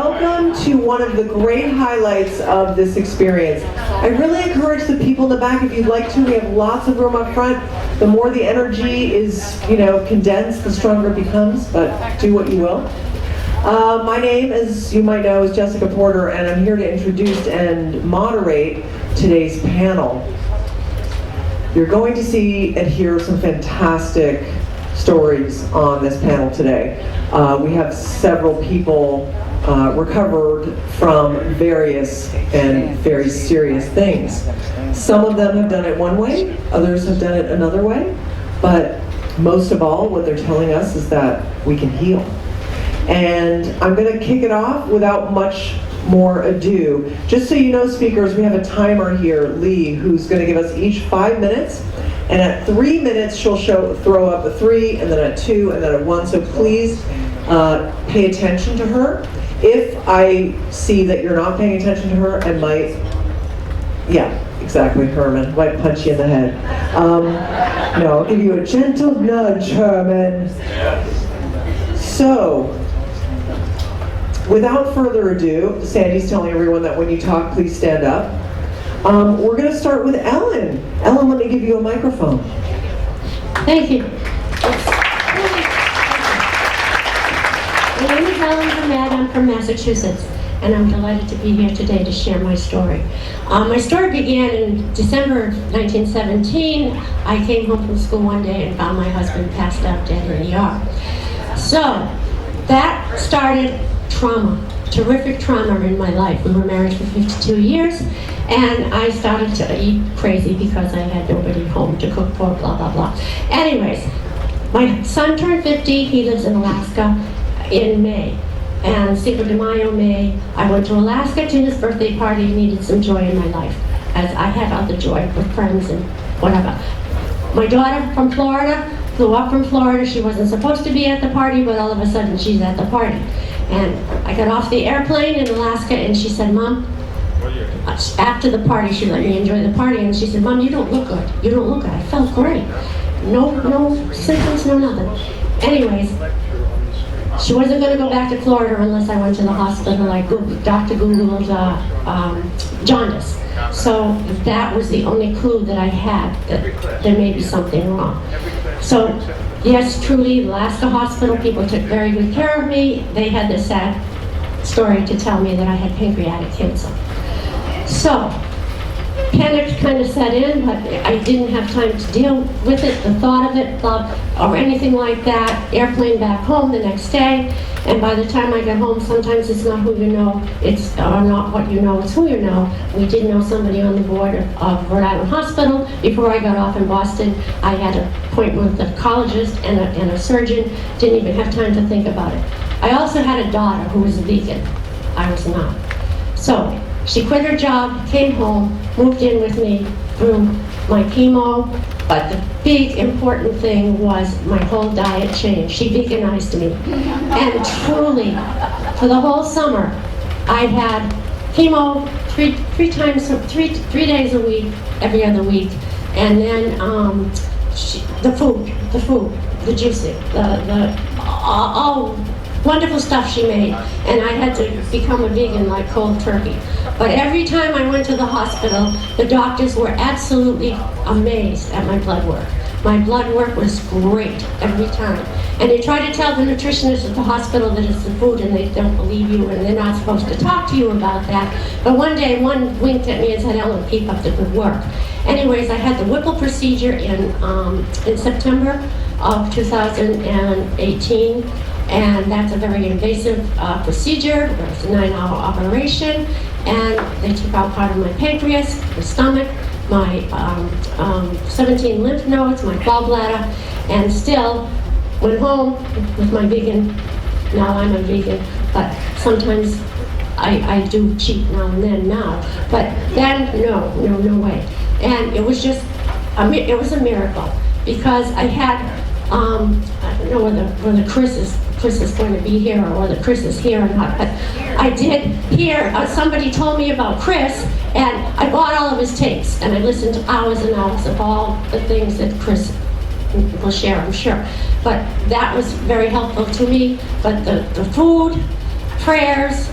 welcome to one of the great highlights of this experience. I really encourage the people in the back, if you'd like to, we have lots of room up front. The more the energy is, condensed, the stronger it becomes, but do what you will. My name, as you might know, is Jessica Porter, and I'm here to introduce and moderate today's panel. You're going to see and hear some fantastic stories on this panel today. We have several people recovered from various and very serious things. Some of them have done it one way, others have done it another way, but most of all, what they're telling us is that we can heal. And I'm going to kick it off without much more ado. Just so you know, speakers, we have a timer here, Lee, who's going to give us each 5 minutes. And at 3 minutes, she'll throw up a 3, and then a 2, and then a 1. So please pay attention to her. If I see that you're not paying attention to her, I might, yeah, exactly, Herman, might punch you in the head. No, I'll give you a gentle nudge, Herman. So, without further ado, Sandy's telling everyone that when you talk, please stand up. We're going to start with Ellen. Ellen, let me give you a microphone. Thank you. My name is Ellen. I'm from Massachusetts, and I'm delighted to be here today to share my story. My story began in December of 1917. I came home from school one day and found my husband passed out dead in the ER. So that started trauma, terrific trauma in my life. We were married for 52 years, and I started to eat crazy because I had nobody home to cook for, blah, blah, blah. Anyways, my son turned 50. He lives in Alaska in May. And Cinco de Mayo, May, I went to Alaska to his birthday party and needed some joy in my life, as I had other joy with friends and whatever. My daughter from Florida flew up from Florida. She wasn't supposed to be at the party, but all of a sudden she's at the party. And I got off the airplane in Alaska, and she said, Mom, after the party, she let me enjoy the party, and she said, Mom, you don't look good. You don't look good. I felt great. No symptoms, no nothing. Anyways, she wasn't going to go back to Florida unless I went to the hospital. Dr. Googled jaundice. So that was the only clue that I had that there may be something wrong. So yes, truly, Alaska Hospital, people took very good care of me. They had the sad story to tell me that I had pancreatic cancer. So panic kind of set in, but I didn't have time to deal with it, the thought of it, or anything like that. Airplane back home the next day, and by the time I got home, sometimes it's not who you know, it's not what you know, it's who you know. We did know somebody on the board of Rhode Island Hospital. Before I got off in Boston, I had an appointment with a oncologist and a surgeon. Didn't even have time to think about it. I also had a daughter who was a vegan. I was not. So she quit her job, came home, moved in with me through my chemo, but the big important thing was my whole diet changed. She veganized me. And truly, for the whole summer, I had chemo three days a week, every other week, and then the food, the juicing, all wonderful stuff she made, and I had to become a vegan like cold turkey. But every time I went to the hospital, the doctors were absolutely amazed at my blood work. My blood work was great every time. And they try to tell the nutritionist at the hospital that it's the food, and they don't believe you, and they're not supposed to talk to you about that. But one day, one winked at me and said, Ellen, keep up the good work. Anyways, I had the Whipple procedure in September of 2018. And that's a very invasive procedure. It was a 9-hour operation, and they took out part of my pancreas, my stomach, my 17 lymph nodes, my gallbladder, and still went home with my vegan. Now I'm a vegan, but sometimes I do cheat now and then now. But then, no way. And it was just, it was a miracle, because I had, I don't know whether Chris is going to be here, or whether Chris is here or not, but I did hear, somebody told me about Chris, and I bought all of his tapes, and I listened to hours and hours of all the things that Chris will share, I'm sure. But that was very helpful to me. But the food, prayers,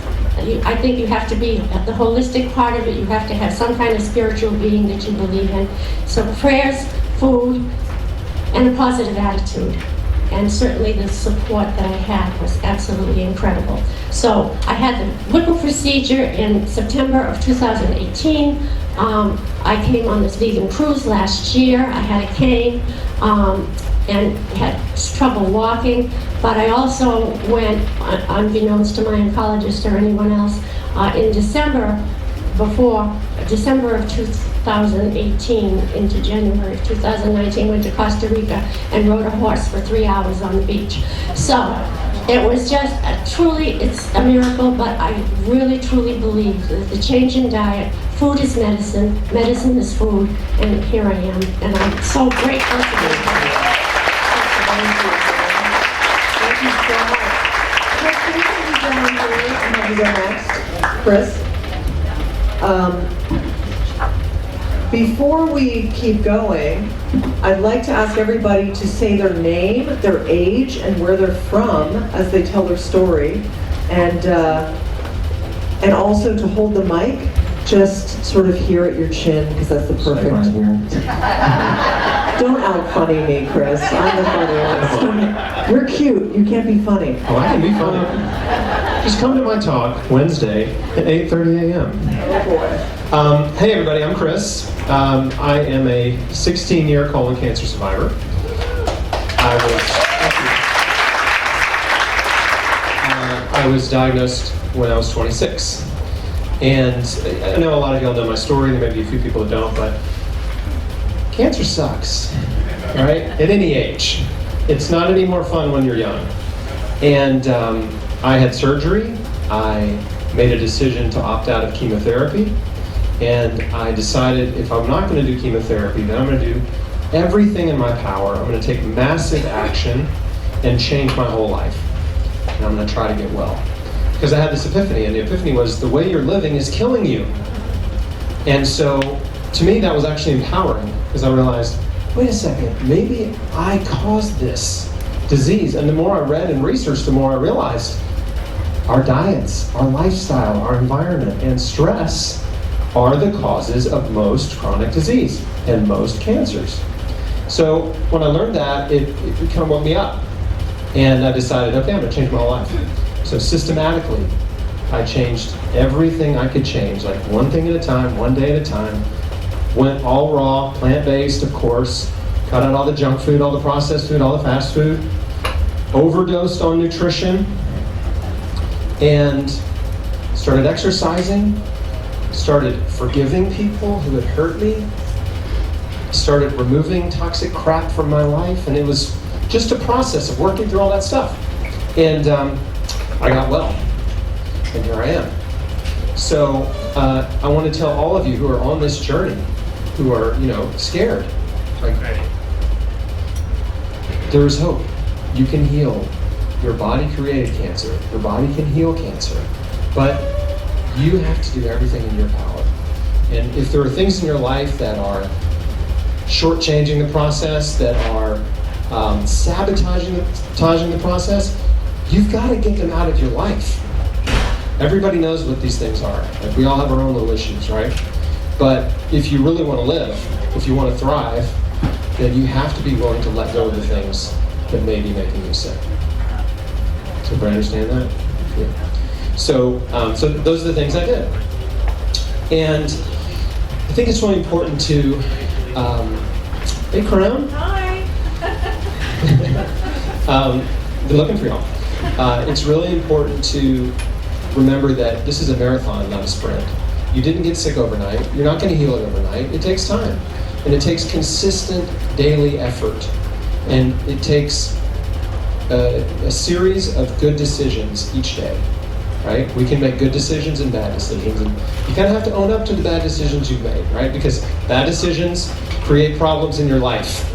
I think you have to be the holistic part of it. You have to have some kind of spiritual being that you believe in. So prayers, food, and a positive attitude. And certainly the support that I had was absolutely incredible. So I had the liver procedure in September of 2018. I came on this vegan cruise last year. I had a cane and had trouble walking, but I also went, unbeknownst to my oncologist or anyone else, in December of 2018 into January of 2019, went to Costa Rica and rode a horse for 3 hours on the beach. So it was just it's a miracle, but I really truly believe that the change in diet, food is medicine, medicine is food, and here I am, and I'm so grateful to be here. Thank you so much. Chris, can you come down here and have you go next? Chris? Before we keep going, I'd like to ask everybody to say their name, their age, and where they're from as they tell their story, and also to hold the mic, just sort of here at your chin, because that's the perfect. Don't out-funny me, Chris. I'm the funny one. You're cute. You can't be funny. Oh, I can be funny. Just come to my talk Wednesday at 8:30 a.m. Oh boy. Hey everybody, I'm Chris. I am a 16-year colon cancer survivor. I was diagnosed when I was 26. And I know a lot of y'all know my story, there may be a few people that don't, but cancer sucks, right? At any age. It's not any more fun when you're young. And I had surgery. I made a decision to opt out of chemotherapy. And I decided if I'm not going to do chemotherapy, then I'm going to do everything in my power. I'm going to take massive action and change my whole life. And I'm going to try to get well. Because I had this epiphany, and the epiphany was the way you're living is killing you. And so, to me, that was actually empowering, because I realized, wait a second, maybe I caused this disease. And the more I read and researched, the more I realized our diets, our lifestyle, our environment, and stress are the causes of most chronic disease and most cancers. So when I learned that, it kind of woke me up. And I decided, okay, I'm going to change my whole life. So systematically, I changed everything I could change, like one thing at a time, one day at a time. Went all raw, plant-based, of course. Cut out all the junk food, all the processed food, all the fast food. Overdosed on nutrition. And started exercising. Started forgiving people who had hurt me. Started removing toxic crap from my life. And it was just a process of working through all that stuff. And I got well, and here I am. So I want to tell all of you who are on this journey, who are, scared, like, there is hope. You can heal. Your body created cancer. Your body can heal cancer. But you have to do everything in your power. And if there are things in your life that are shortchanging the process, that are sabotaging the process, you've got to get them out of your life. Everybody knows what these things are. Like, we all have our own little issues, right? But if you really want to live, if you want to thrive, then you have to be willing to let go of the things that may be making you sick. Does everybody understand that? Yeah. So those are the things I did. And I think it's really important to, hey Crown. Hi. Been looking for y'all. It's really important to remember that this is a marathon, not a sprint. You didn't get sick overnight. You're not going to heal it overnight. It takes time. And it takes consistent daily effort. And it takes a series of good decisions each day, right? We can make good decisions and bad decisions. And you kind of have to own up to the bad decisions you've made, right? Because bad decisions create problems in your life,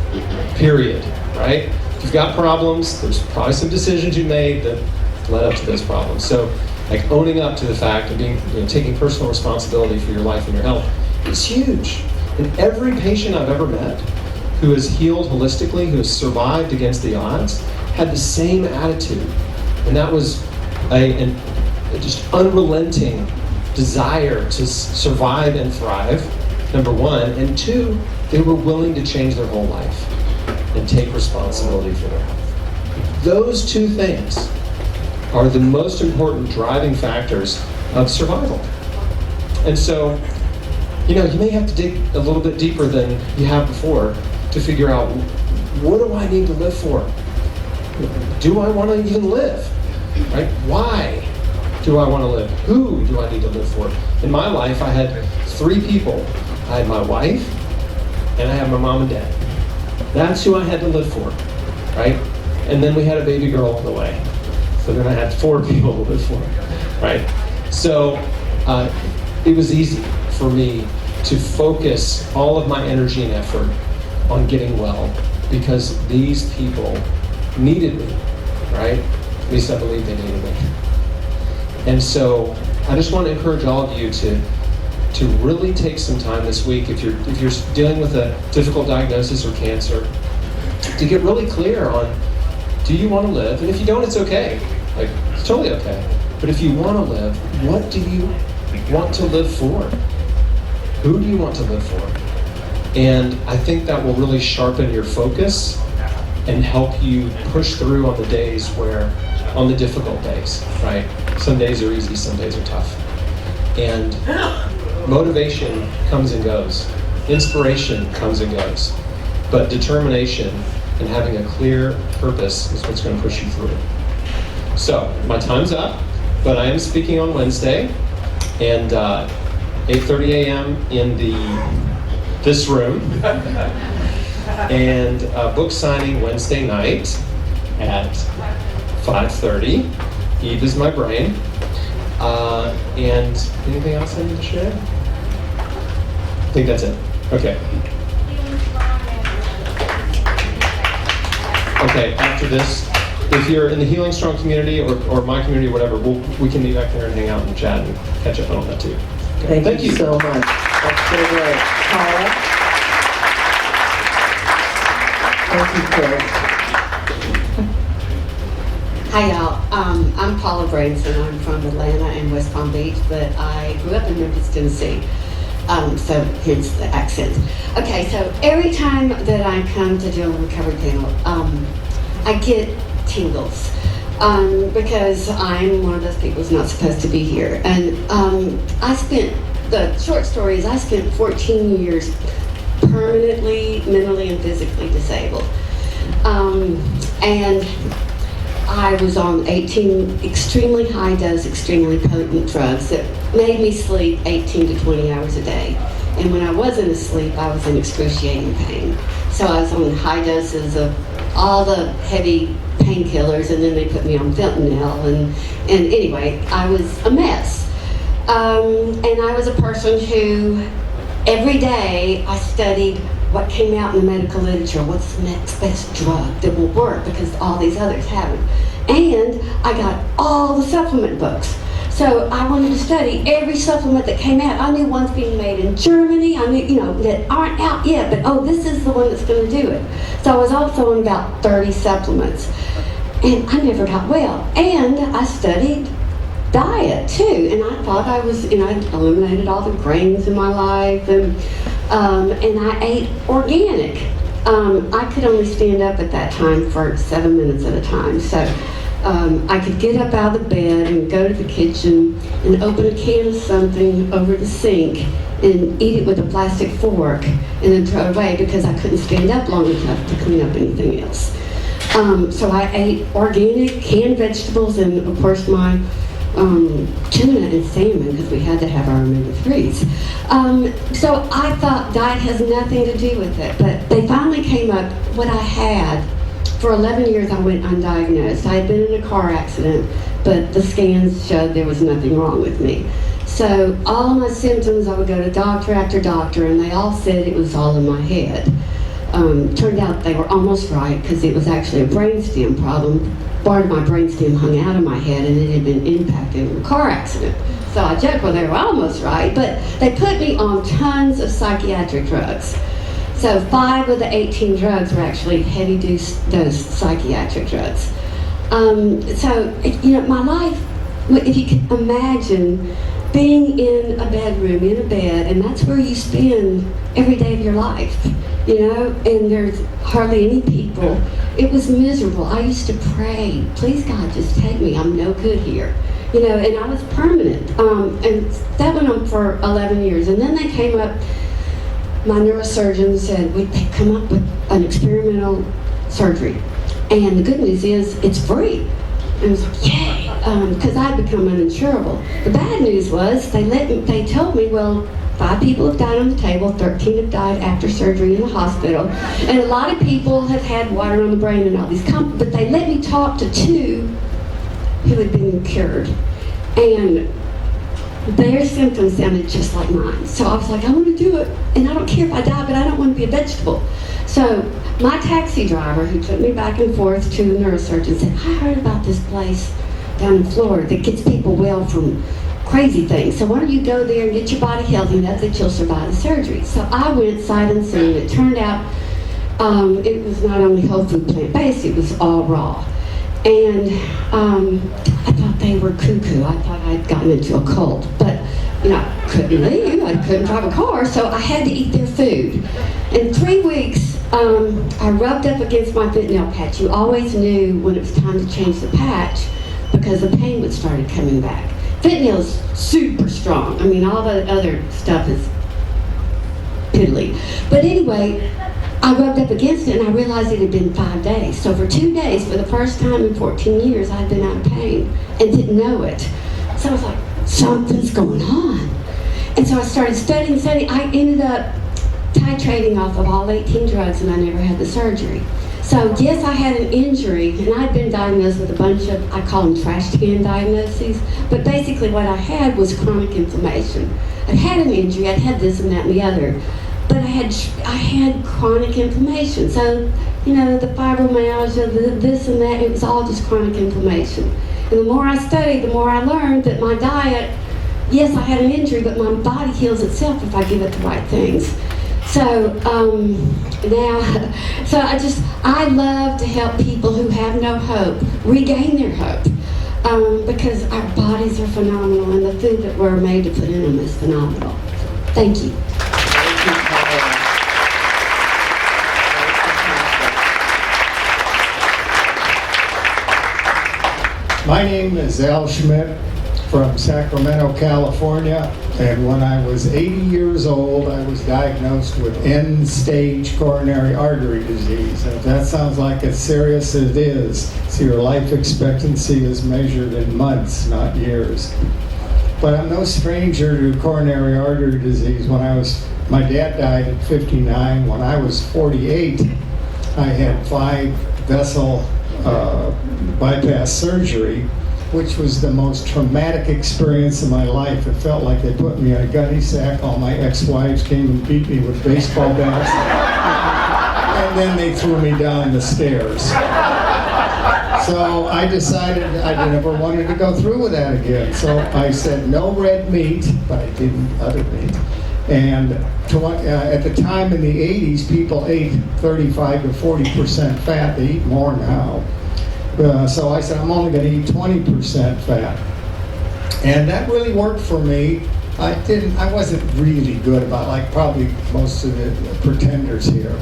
period, right? If you've got problems, there's probably some decisions you made that led up to those problems. So, like, owning up to the fact of being, taking personal responsibility for your life and your health is huge. And every patient I've ever met who has healed holistically, who has survived against the odds, had the same attitude. And that was just unrelenting desire to survive and thrive, number one, and two, they were willing to change their whole life and take responsibility for their health. Those two things are the most important driving factors of survival. And so, you may have to dig a little bit deeper than you have before to figure out, what do I need to live for? Do I want to even live? Right? Why do I want to live? Who do I need to live for? In my life, I had three people. I had my wife, and I had my mom and dad. That's who I had to live for, right? And then we had a baby girl on the way. So then I had four people to live for, right? So it was easy for me to focus all of my energy and effort on getting well because these people needed me, right? At least I believe they needed me. And so I just want to encourage all of you to really take some time this week, if you're dealing with a difficult diagnosis or cancer, to get really clear on, do you want to live? And if you don't, it's okay. Like, it's totally okay. But if you want to live, what do you want to live for? Who do you want to live for? And I think that will really sharpen your focus and help you push through on the difficult days, right? Some days are easy, some days are tough. And motivation comes and goes. Inspiration comes and goes. But determination and having a clear purpose is what's going to push you through. So, my time's up, but I am speaking on Wednesday, and 8:30 a.m. in this room, and book signing Wednesday night at 5:30. Eve is my brain. And anything else I need to share? I think that's it. Okay. Okay, after this, if you're in the Healing Strong community or my community or whatever, we can meet back there and hang out and chat and catch up on that too. Okay. Thank you so much. That's so great. Paula? Thank you, Chris. Hi y'all, I'm Paula Branson. I'm from Atlanta and West Palm Beach, but I grew up in Memphis, Tennessee, so hence the accent. Okay, so every time that I come to do a recovery panel, I get tingles because I'm one of those people who's not supposed to be here. And the short story is I spent 14 years permanently, mentally and physically disabled. And I was on 18 extremely high dose, extremely potent drugs that made me sleep 18 to 20 hours a day. And when I wasn't asleep, I was in excruciating pain. So I was on high doses of all the heavy painkillers, and then they put me on fentanyl. And anyway, I was a mess. And I was a person who, every day, I studied what came out in the medical literature, what's the next best drug that will work, because all these others haven't. And I got all the supplement books. So I wanted to study every supplement that came out. I knew ones being made in Germany. I knew, that aren't out yet, but this is the one that's going to do it. So I was also on about 30 supplements. And I never got well. And I studied diet too. And I thought I was, I'd eliminated all the grains in my life. And I ate organic. I could only stand up at that time for 7 minutes at a time. So I could get up out of the bed and go to the kitchen and open a can of something over the sink and eat it with a plastic fork and then throw it away because I couldn't stand up long enough to clean up anything else. So I ate organic, canned vegetables, and of course my tuna and salmon, because we had to have our omega-3s. So I thought diet has nothing to do with it, but they finally came up, what I had. For 11 years I went undiagnosed. I had been in a car accident, but the scans showed there was nothing wrong with me. So all of my symptoms, I would go to doctor after doctor, and they all said it was all in my head. Turned out they were almost right, because it was actually a brainstem problem. Part of my brainstem hung out of my head, and it had been impacted in a car accident. So I joked, well, they were almost right, but they put me on tons of psychiatric drugs. So 5 of the 18 drugs were actually heavy dose psychiatric drugs. My life if you can imagine being in a bedroom, in a bed, and that's where you spend every day of your life, and there's hardly any people. It was miserable. I used to pray, please God, just take me. I'm no good here. And I was permanent. And that went on for 11 years. And then they came up, my neurosurgeon said, they'd come up with an experimental surgery. And the good news is, it's free. And I was like, yay, because I'd become uninsurable. The bad news was, they told me, well, 5 people have died on the table, 13 have died after surgery in the hospital, and a lot of people have had water on the brain and all these, but they let me talk to 2 who had been cured, and their symptoms sounded just like mine. So I was like, I want to do it, and I don't care if I die, but I don't want to be a vegetable. So my taxi driver, who took me back and forth to the neurosurgeon, said, I heard about this place down in Florida that gets people well from crazy things. So why don't you go there and get your body healthy enough that you'll survive the surgery? So I went sight unseen. It turned out it was not only whole food plant-based, it was all raw. And I thought they were cuckoo. I thought I'd gotten into a cult. But, I couldn't leave. I couldn't drive a car, so I had to eat their food. In 3 weeks, I rubbed up against my fentanyl patch. You always knew when it was time to change the patch because the pain would started coming back. Fentanyl's super strong. I mean, all the other stuff is piddly. But anyway, I rubbed up against it and I realized it had been 5 days. So for 2 days, for the first time in 14 years, I'd been out of pain and didn't know it. So I was like, something's going on. And so I started studying. I ended up titrating off of all 18 drugs and I never had the surgery. So yes, I had an injury, and I'd been diagnosed with a bunch of, I call them trash can diagnoses, but basically what I had was chronic inflammation. I'd had an injury, I'd had this and that and the other, but I had chronic inflammation. So, the fibromyalgia, this and that, it was all just chronic inflammation. And the more I studied, the more I learned that my diet, yes, I had an injury, but my body heals itself if I give it the right things. So I love to help people who have no hope regain their hope, because our bodies are phenomenal and the food that we're made to put in them is phenomenal. Thank you. My name is Elle Schmidt from Sacramento, California, and when I was 80 years old, I was diagnosed with end-stage coronary artery disease. And if that sounds like as serious as it is, so your life expectancy is measured in months, not years. But I'm no stranger to coronary artery disease. My dad died at 59. When I was 48, I had 5-vessel bypass surgery, which was the most traumatic experience of my life. It felt like they put me in a gunny sack. All my ex-wives came and beat me with baseball bats. And then they threw me down the stairs. So I decided I never wanted to go through with that again. So I said no red meat, but I didn't other meat. And at the time in the 80s, people ate 35 to 40% fat. They eat more now. So I said, I'm only going to eat 20% fat. And that really worked for me. I wasn't really good about, like probably most of the pretenders here.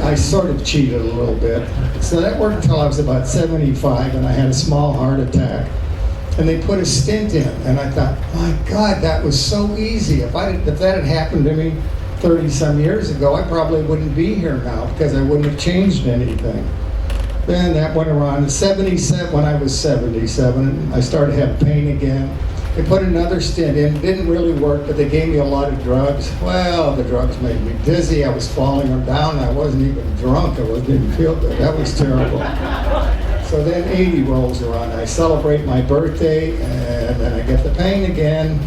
I sort of cheated a little bit. So that worked until I was about 75 and I had a small heart attack. And they put a stent in. And I thought, my God, that was so easy. If that had happened to me 30 some years ago, I probably wouldn't be here now because I wouldn't have changed anything. Then that went around. In 77, when I was 77, I started having pain again. They put another stent in. It didn't really work, but they gave me a lot of drugs. Well, the drugs made me dizzy. I was falling down. I wasn't even drunk. I wasn't even feel good. That was terrible. So then 80 rolls around. I celebrate my birthday, and then I get the pain again.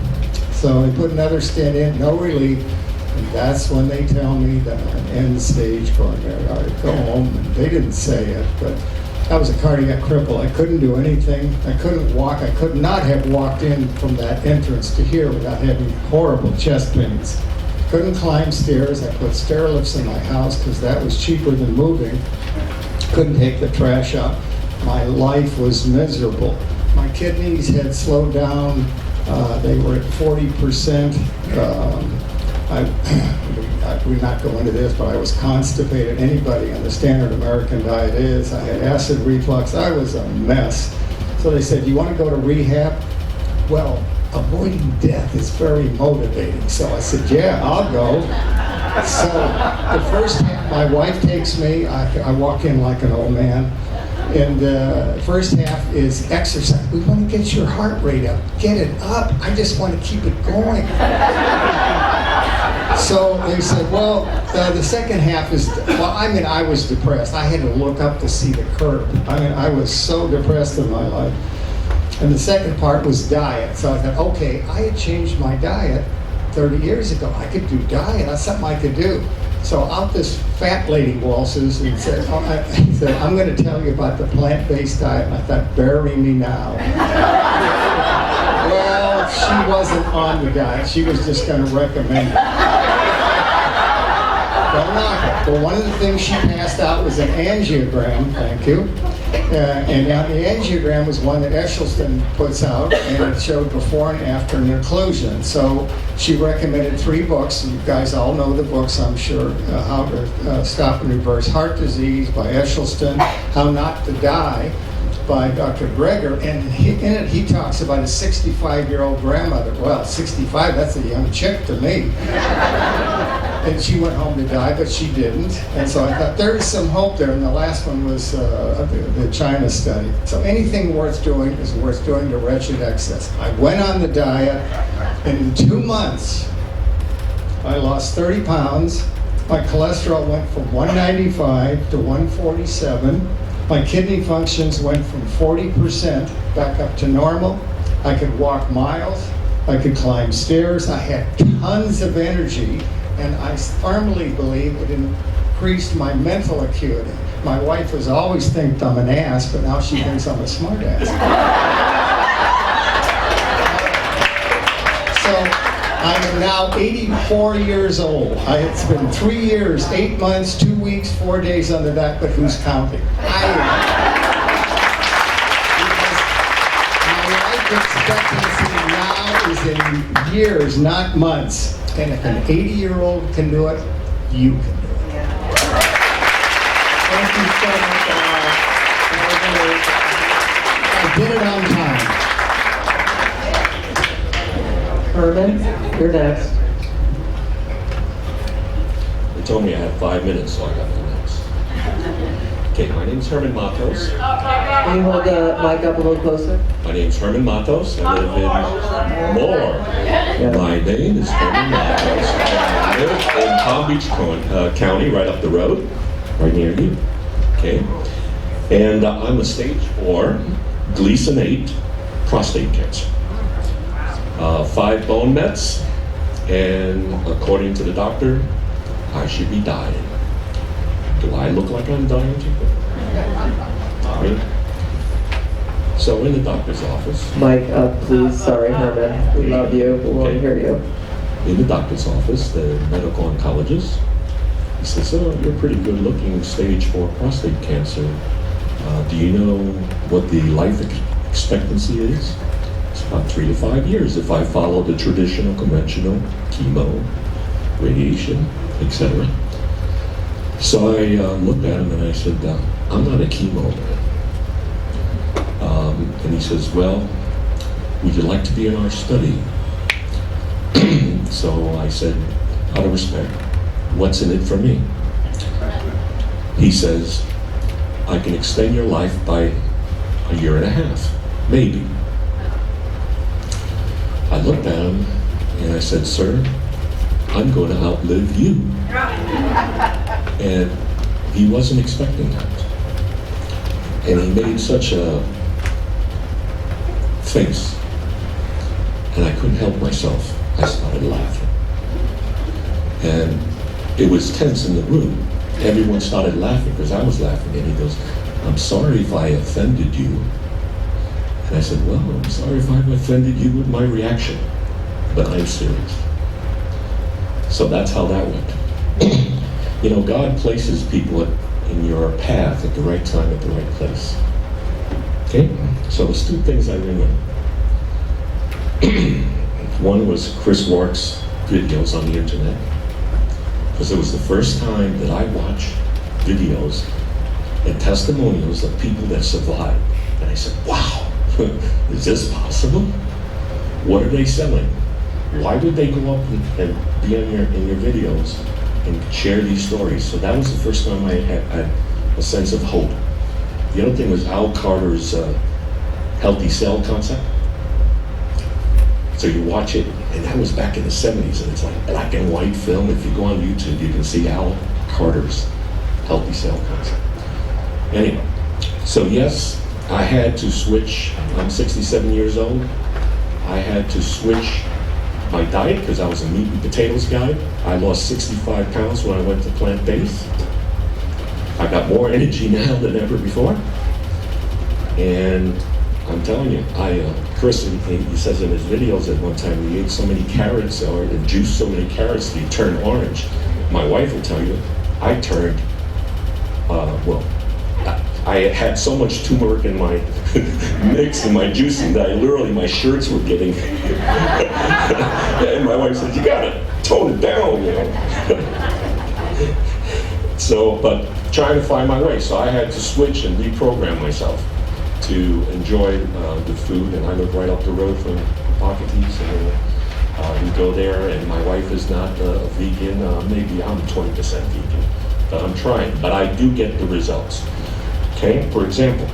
So they put another stent in, no relief. And that's when they tell me that I'm end-stage coronary artery. Go home. And they didn't say it, but I was a cardiac cripple. I couldn't do anything. I couldn't walk. I could not have walked in from that entrance to here without having horrible chest pains. Couldn't climb stairs. I put stair lifts in my house because that was cheaper than moving. Couldn't take the trash out. My life was miserable. My kidneys had slowed down. They were at 40%. We're not going into this, but I was constipated. Anybody on the standard American diet is. I had acid reflux. I was a mess. So they said, "You want to go to rehab?" Well, avoiding death is very motivating. So I said, "Yeah, I'll go." So the first half, my wife takes me. I walk in like an old man. And the first half is exercise. We want to get your heart rate up. Get it up. I just want to keep it going. So they said, well, the second half is, well, I mean, I was depressed. I had to look up to see the curve. I mean, I was so depressed in my life. And the second part was diet. So I thought, okay, I had changed my diet 30 years ago. I could do diet. That's something I could do. So out this fat lady waltzes and said, he said, "I'm going to tell you about the plant-based diet." And I thought, bury me now. Well, she wasn't on the diet. She was just going to recommend it. Don't knock it. Well, one of the things she passed out was an angiogram. Thank you. And now the angiogram was one that Sheldon puts out, and it showed before and after an occlusion. So she recommended 3 books. You guys all know the books, I'm sure. How to Stop and Reverse Heart Disease by Sheldon, How Not to Die by Dr. Greger, and in it he talks about a 65-year-old grandmother. Well, 65, that's a young chick to me. And she went home to die, but she didn't. And so I thought there is some hope there. And the last one was the China study. So anything worth doing is worth doing to wretched excess. I went on the diet, and in 2 months, I lost 30 pounds. My cholesterol went from 195 to 147. My kidney functions went from 40% back up to normal. I could walk miles. I could climb stairs. I had tons of energy. And I firmly believe it increased my mental acuity. My wife has always think I'm an ass, but now she thinks I'm a smart ass. So I am now 84 years old. It's been 3 years, 8 months, 2 weeks, 4 days under that, but who's counting? I am. My life expectancy now is in years, not months. And if an 80-year-old can do it, you can do it. Thank you so much, Elle. I did it on time. Herman, you're next. They told me I had 5 minutes, so I got the next. Okay, my name's Herman Matos. Can you hold the mic up a little closer? My name's Herman Matos. I live in Moore. My name is Herman Matos. I live in Palm Beach County, right up the road, right near you. Okay, and I'm a stage 4 Gleason 8 prostate cancer. 5 bone mets, and according to the doctor, I should be dying. Do I look like I'm dying too? Right? So in the doctor's office. Mic up, please. Sorry, Herman. We love you. We want to hear you. In the doctor's office, the medical oncologist, he says, "Oh, you're pretty good looking, stage 4 prostate cancer. Do you know what the life expectancy is?" It's about 3 to 5 years if I follow the traditional, conventional chemo, radiation, etc. So I looked at him and I said, "I'm not a chemo man." And he says, "Well, would you like to be in our study?" So I said, out of respect, "What's in it for me?" He says, "I can extend your life by 1.5 years, maybe." I looked at him and I said, "Sir, I'm going to outlive you." And he wasn't expecting that. And he made such a face. And I couldn't help myself. I started laughing. And it was tense in the room. Everyone started laughing because I was laughing. And he goes, "I'm sorry if I offended you." And I said, "Well, I'm sorry if I've offended you with my reaction, but I'm serious." So that's how that went. You know, God places people in your path at the right time, at the right place. Okay? So there's two things I remember. One was Chris Wark's videos on the internet, because it was the first time that I watched videos and testimonials of people that survived. And I said, wow, is this possible? What are they selling? Why would they go up and be in your videos and share these stories? So that was the first time I had a sense of hope. The other thing was Al Carter's healthy cell concept. So you watch it, and that was back in the 70s, and it's like black and white film. If you go on YouTube, you can see Al Carter's healthy cell concept. Anyway, so yes, I had to switch. I'm 67 years old. I had to switch my diet because I was a meat and potatoes guy. I lost 65 pounds when I went to plant-based. I got more energy now than ever before. And I'm telling you, Chris, he says in his videos at one time, he ate so many carrots or juiced so many carrots that he turned orange. My wife will tell you, I turned, I had so much turmeric in my mix and my juicing that literally my shirts were getting, and my wife said, you gotta tone it down, you know. So, but trying to find my way. So I had to switch and reprogram myself to enjoy the food, and I live right up the road from Pocketies, and we go there, and my wife is not a vegan. Maybe I'm 20% vegan, but I'm trying. But I do get the results. Okay, for example,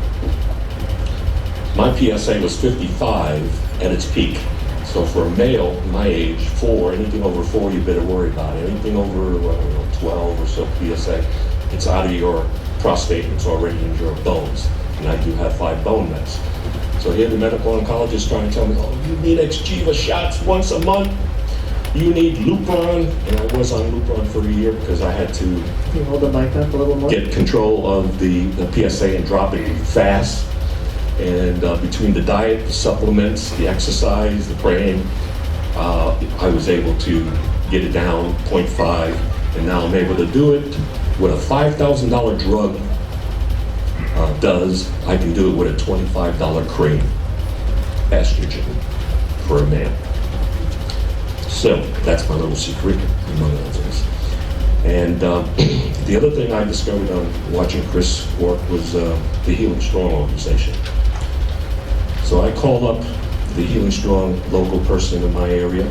my PSA was 55 at its peak. So for a male my age, anything over 4, you better worry about it. Anything over 12 or so PSA, it's out of your prostate, it's already in your bones. And I do have 5 bone mets. So here the medical oncologist trying to tell me, oh, you need Xgeva shots once a month. You need Lupron. And I was on Lupron for a year because I had to Can you hold the mic up a little more? get control of the PSA and drop it fast. And between the diet, the supplements, the exercise, the praying, I was able to get it down 0.5. And now I'm able to do it with a $5,000 drug. I can do it with a $25 cream, estrogen, for a man. So that's my little secret, among other things. And the other thing I discovered on watching Chris work was the Healing Strong organization. So I called up the Healing Strong local person in my area.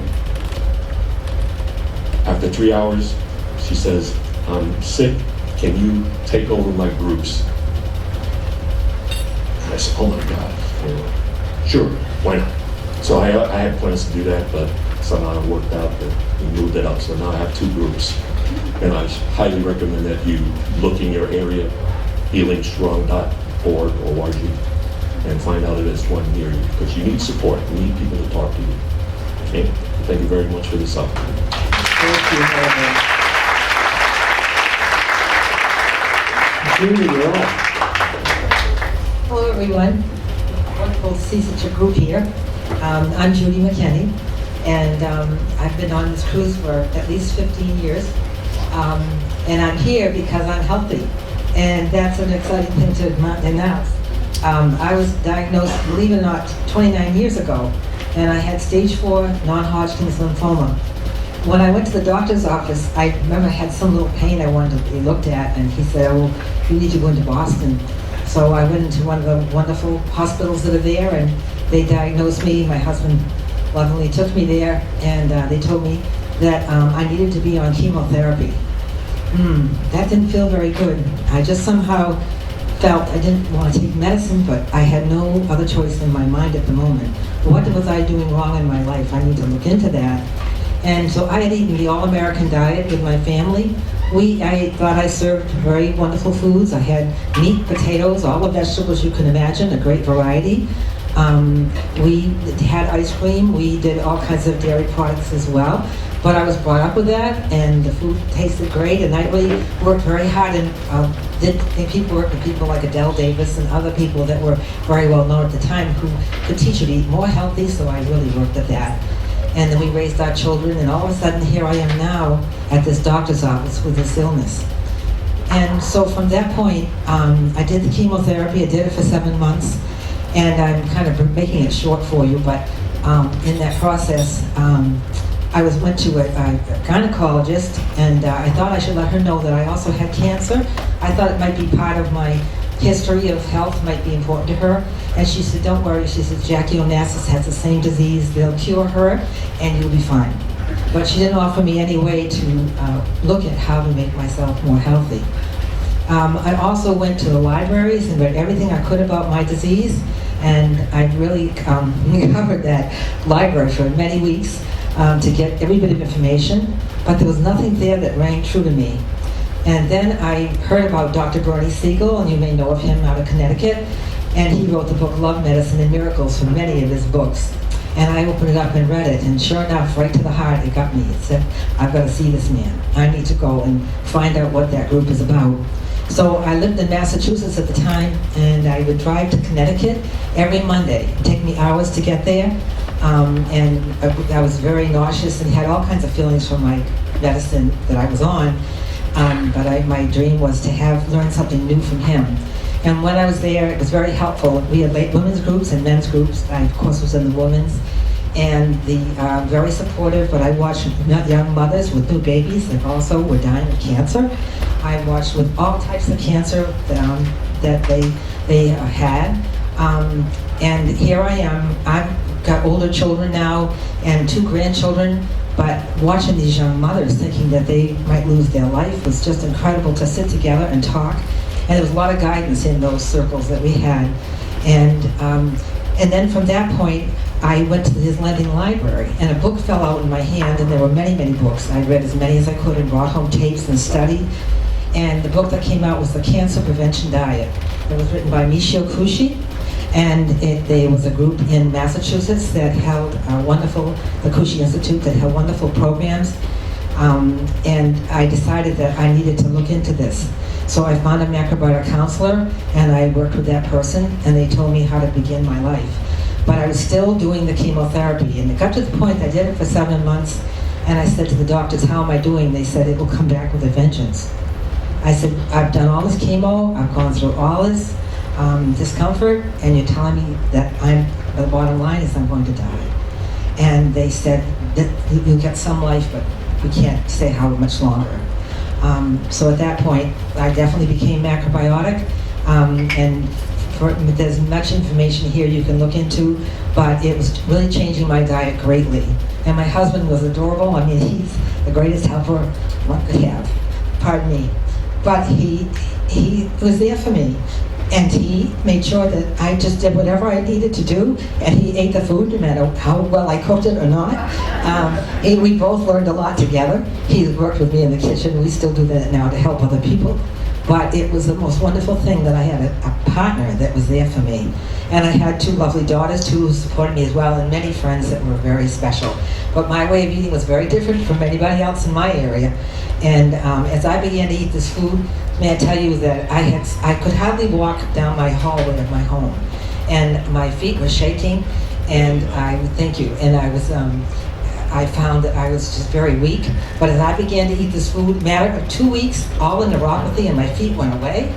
After 3 hours, she says, I'm sick, can you take over my groups? I said, oh my God, sure, why not? So I had plans to do that, but somehow it worked out that we moved it up. So now I have 2 groups. And I highly recommend that you look in your area, healingstrong.org or org, and find out if there's one near you, because you need support. You need people to talk to you. Okay? Thank you very much for this opportunity. Thank you, Judy, you're up. Hello, everyone. Wonderful to see such a group here. I'm Judy McKinney, and I've been on this cruise for at least 15 years. And I'm here because I'm healthy, and that's an exciting thing to announce. I was diagnosed, believe it or not, 29 years ago, and I had stage 4 non-Hodgkin's lymphoma. When I went to the doctor's office, I remember I had some little pain I wanted to be looked at, and he said, oh, you need to go into Boston. So I went into one of the wonderful hospitals that are there, and they diagnosed me. My husband lovingly took me there, and they told me that I needed to be on chemotherapy. That didn't feel very good. I just somehow felt I didn't want to take medicine, but I had no other choice in my mind at the moment. What was I doing wrong in my life? I need to look into that. And so I had eaten the all-American diet with my family. I thought I served very wonderful foods. I had meat, potatoes, all the vegetables you can imagine, a great variety. We had ice cream. We did all kinds of dairy products as well. But I was brought up with that, and the food tasted great, and I really worked very hard and did work with people like Adele Davis and other people that were very well known at the time who could teach you to eat more healthy, so I really worked at that. And then we raised our children, and all of a sudden here I am now at this doctor's office with this illness. And so from that point, I did the chemotherapy. I did it for 7 months. And I'm kind of making it short for you, but in that process, I went to a gynecologist, and I thought I should let her know that I also had cancer. I thought it might be part of my history of health, might be important to her. And she said, don't worry, she said, Jackie Onassis has the same disease, they'll cure her, and you'll be fine. But she didn't offer me any way to look at how to make myself more healthy. I also went to the libraries and read everything I could about my disease, and I really covered that library for many weeks to get every bit of information, but there was nothing there that rang true to me. And then I heard about Dr. Bernie Siegel, and you may know of him out of Connecticut, and he wrote the book Love, Medicine, and Miracles for many of his books. And I opened it up and read it, and sure enough, right to the heart, it got me. It said, I've got to see this man. I need to go and find out what that group is about. So I lived in Massachusetts at the time, and I would drive to Connecticut every Monday. It'd take me hours to get there, and I was very nauseous and had all kinds of feelings from my medicine that I was on. But my dream was to learn something new from him. And when I was there, it was very helpful. We had women's groups and men's groups. I, of course, was in the women's. And very supportive, but I watched young mothers with new babies that also were dying of cancer. I watched with all types of cancer that they had. And here I am. I've got older children now and 2 grandchildren, but watching these young mothers thinking that they might lose their life was just incredible to sit together and talk. And there was a lot of guidance in those circles that we had. And then from that point, I went to his lending library, and a book fell out in my hand, and there were many, many books. I read as many as I could and brought home tapes and studied. And the book that came out was The Cancer Prevention Diet. It was written by Michio Kushi, and there was a group in Massachusetts that held the Kushi Institute, that held wonderful programs. And I decided that I needed to look into this. So I found a macrobiotic counselor, and I worked with that person, and they told me how to begin my life. But I was still doing the chemotherapy, and it got to the point I did it for 7 months, and I said to the doctors, how am I doing? They said, it will come back with a vengeance. I said, I've done all this chemo, I've gone through all this discomfort, and you're telling me that the bottom line is I'm going to die. And they said, that you'll get some life, but we can't say how much longer. So at that point, I definitely became macrobiotic, and there's much information here you can look into, but it was really changing my diet greatly. And my husband was adorable. I mean, he's the greatest helper one could have, pardon me. But he was there for me. And he made sure that I just did whatever I needed to do, and he ate the food no matter how well I cooked it or not. We both learned a lot together. He worked with me in the kitchen. We still do that now to help other people. But it was the most wonderful thing that I had a partner that was there for me. And I had 2 lovely daughters, too, who supported me as well, and many friends that were very special. But my way of eating was very different from anybody else in my area. And as I began to eat this food, may I tell you that I could hardly walk down my hallway of my home. And my feet were shaking, and thank you. And I found that I was just very weak. But as I began to eat this food, matter of 2 weeks, all the neuropathy and my feet went away.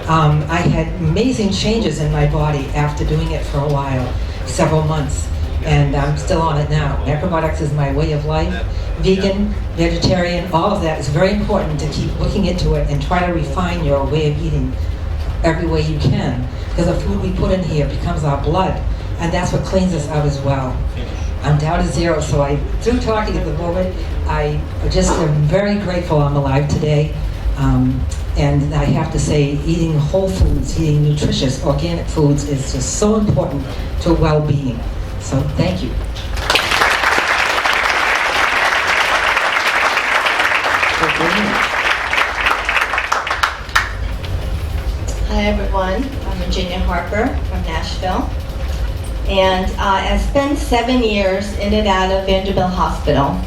I had amazing changes in my body after doing it for a while, several months. And I'm still on it now. Macrobiotics is my way of life. Vegan, vegetarian, all of that is very important to keep looking into it and try to refine your way of eating every way you can. Because the food we put in here becomes our blood, and that's what cleans us out as well. I'm down to 0, so through talking at the moment, I just am very grateful I'm alive today. And I have to say, eating whole foods, eating nutritious, organic foods is just so important to well-being. So thank you. Hi everyone, I'm Virginia Harper from Nashville. And I spent 7 years in and out of Vanderbilt Hospital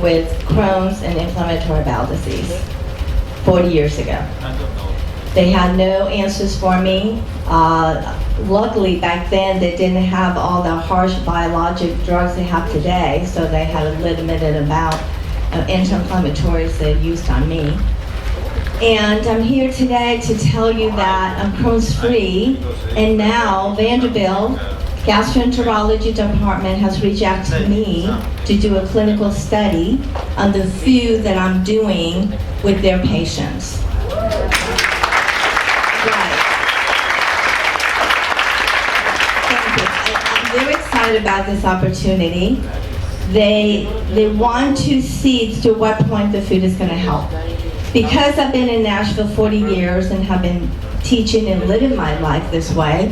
with Crohn's and inflammatory bowel disease 40 years ago. They had no answers for me. Luckily back then they didn't have all the harsh biologic drugs they have today, so they had a limited amount of anti-inflammatories they used on me. And I'm here today to tell you that I'm Crohn's free, and now Vanderbilt Gastroenterology Department has reached out to me to do a clinical study on the food that I'm doing with their patients. Right. Thank you. I'm very excited about this opportunity. They want to see to what point the food is going to help. Because I've been in Nashville 40 years and have been teaching and living my life this way,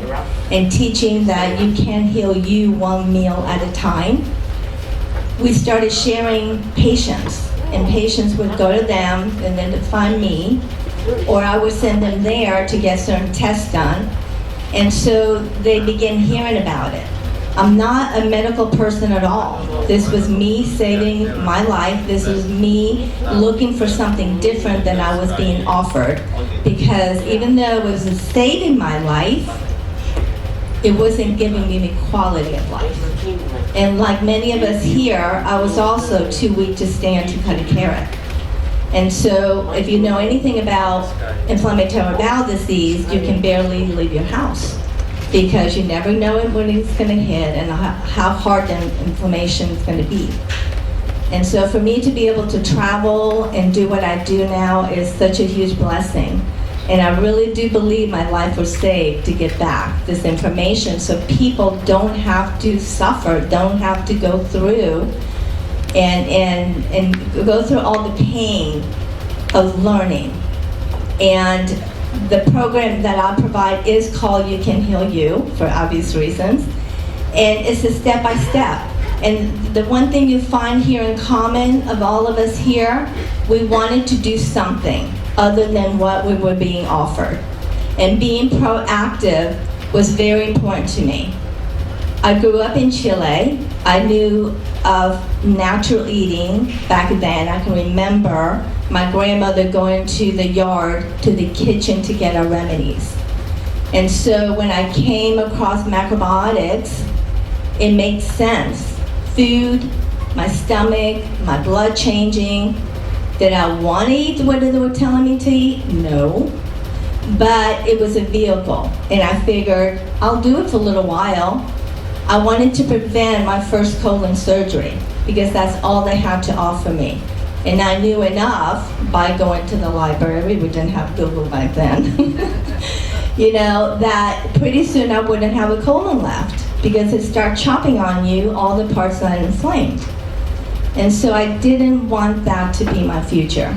and teaching that you can heal you one meal at a time, we started sharing patients, and patients would go to them and then to find me, or I would send them there to get certain tests done, and so they began hearing about it. I'm not a medical person at all. This was me saving my life. This was me looking for something different than I was being offered, because even though it was saving my life, it wasn't giving me the quality of life. And like many of us here, I was also too weak to stand to cut a carrot. And so if you know anything about inflammatory bowel disease, you can barely leave your house, because you never know when it's going to hit and how hard the inflammation is going to be. And so for me to be able to travel and do what I do now is such a huge blessing. And I really do believe my life was saved to get back this information so people don't have to suffer, don't have to go through and go through all the pain of learning. And the program that I provide is called You Can Heal You, for obvious reasons. And it's a step-by-step. And the one thing you find here in common of all of us here, we wanted to do something other than what we were being offered. And being proactive was very important to me. I grew up in Chile. I knew of natural eating back then. I can remember my grandmother going to the yard, to the kitchen to get our remedies. And so when I came across macrobiotics, it made sense. Food, my stomach, my blood changing. Did I want to eat what they were telling me to eat? No. But it was a vehicle, and I figured I'll do it for a little while. I wanted to prevent my first colon surgery because that's all they had to offer me. And I knew enough by going to the library, we didn't have Google back then, you know, that pretty soon I wouldn't have a colon left because it started chopping on you all the parts that are inflamed. And so I didn't want that to be my future.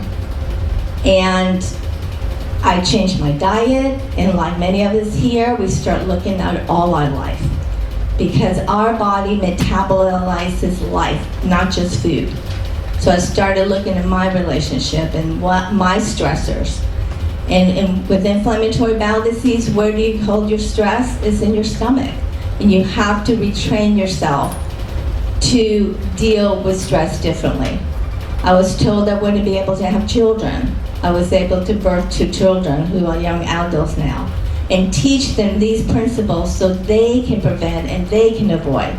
And I changed my diet, and like many of us here, we start looking at all our life, because our body metabolizes life, not just food. So I started looking at my relationship and what my stressors. And with inflammatory bowel disease, where do you hold your stress? It's in your stomach. And you have to retrain yourself to deal with stress differently. I was told I wouldn't be able to have children. I was able to birth 2 children who are young adults now, and teach them these principles so they can prevent and they can avoid.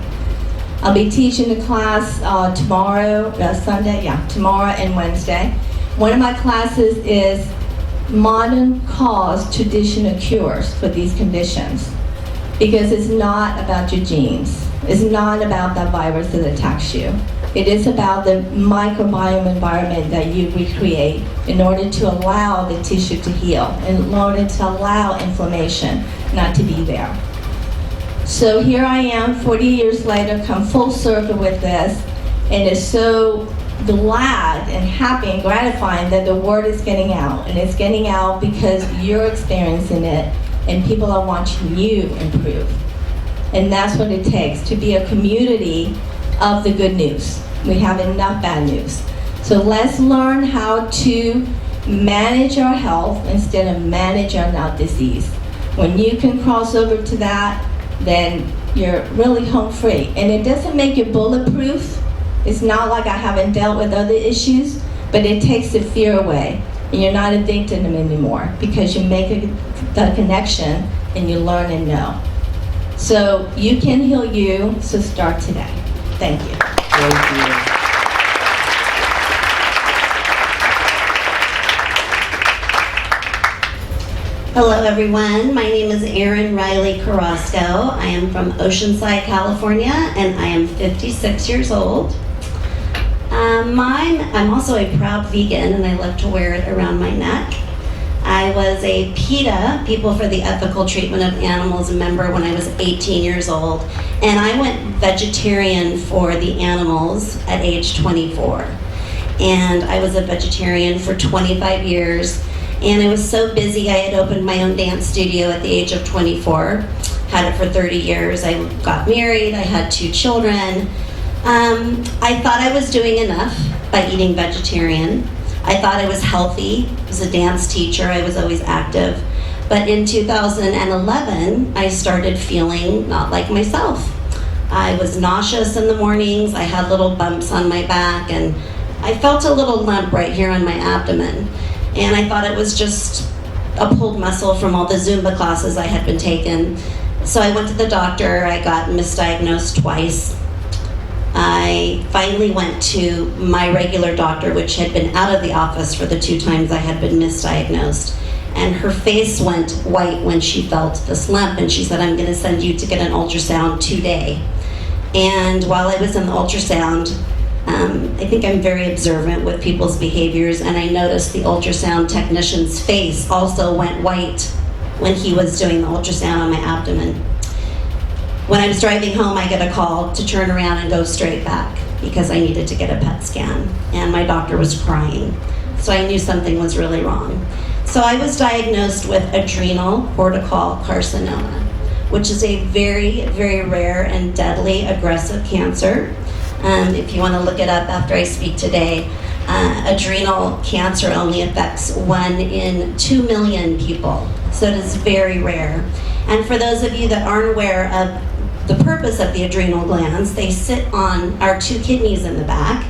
I'll be teaching a class tomorrow and Wednesday. One of my classes is modern cause traditional cures for these conditions, because it's not about your genes. It's not about that virus that attacks you. It is about the microbiome environment that you recreate in order to allow the tissue to heal, in order to allow inflammation not to be there. So here I am, 40 years later, come full circle with this, and it's so glad and happy and gratifying that the word is getting out. And it's getting out because you're experiencing it, and people are watching you improve. And that's what it takes, to be a community of the good news. We have enough bad news. So let's learn how to manage our health instead of manage our disease. When you can cross over to that, then you're really home free. And it doesn't make you bulletproof. It's not like I haven't dealt with other issues, but it takes the fear away. And you're not a victim anymore because you make the connection and you learn and know. So you can heal you, so start today. Thank you. Thank you. Hello everyone, my name is Erin Riley Carrasco. I am from Oceanside, California, and I am 56 years old. I'm also a proud vegan, and I love to wear it around my neck. I was a PETA, People for the Ethical Treatment of Animals, member when I was 18 years old, and I went vegetarian for the animals at age 24. And I was a vegetarian for 25 years, and I was so busy I had opened my own dance studio at the age of 24, had it for 30 years. I got married, I had 2 children. I thought I was doing enough by eating vegetarian. I thought I was healthy. I was a dance teacher. I was always active. But in 2011, I started feeling not like myself. I was nauseous in the mornings. I had little bumps on my back, and I felt a little lump right here on my abdomen. And I thought it was just a pulled muscle from all the Zumba classes I had been taking. So I went to the doctor. I got misdiagnosed twice. I finally went to my regular doctor, which had been out of the office for the 2 times I had been misdiagnosed. And her face went white when she felt this lump, and she said, "I'm gonna send you to get an ultrasound today." And while I was in the ultrasound, I think I'm very observant with people's behaviors, and I noticed the ultrasound technician's face also went white when he was doing the ultrasound on my abdomen. When I was driving home, I get a call to turn around and go straight back because I needed to get a PET scan, and my doctor was crying. So I knew something was really wrong. So I was diagnosed with adrenal cortical carcinoma, which is a very, very rare and deadly aggressive cancer. If you want to look it up after I speak today, adrenal cancer only affects 1 in 2 million people. So it is very rare. And for those of you that aren't aware of the purpose of the adrenal glands, they sit on our 2 kidneys in the back,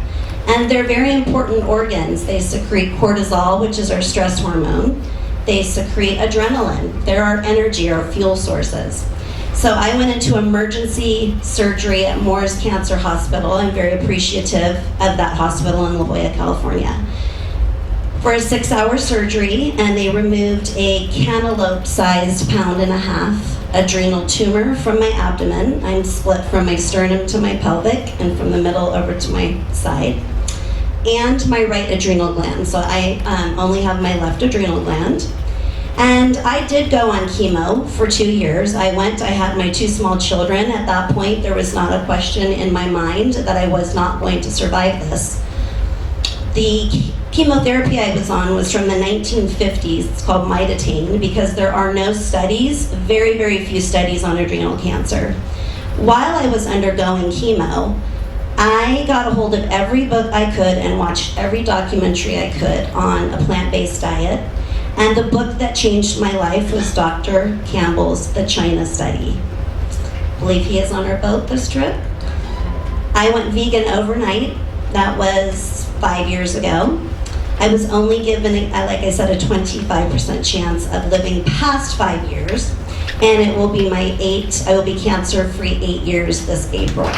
and they're very important organs. They secrete cortisol, which is our stress hormone. They secrete adrenaline. They're our energy, our fuel sources. So I went into emergency surgery at Moore's Cancer Hospital. I'm very appreciative of that hospital in La Jolla, California, for a 6-hour surgery, and they removed a cantaloupe-sized 1.5 pound adrenal tumor from my abdomen. I'm split from my sternum to my pelvic and from the middle over to my side, and my right adrenal gland. So I only have my left adrenal gland. And I did go on chemo for 2 years. I had my 2 small children. At that point, there was not a question in my mind that I was not going to survive this. The chemotherapy I was on was from the 1950s. It's called Mitotane, because there are no studies, very, very few studies on adrenal cancer. While I was undergoing chemo, I got a hold of every book I could and watched every documentary I could on a plant-based diet. And the book that changed my life was Dr. Campbell's The China Study. I believe he is on our boat this trip. I went vegan overnight. That was 5 years ago. I was only given, like I said, a 25% chance of living past 5 years. And it will be I will be cancer-free 8 years this April.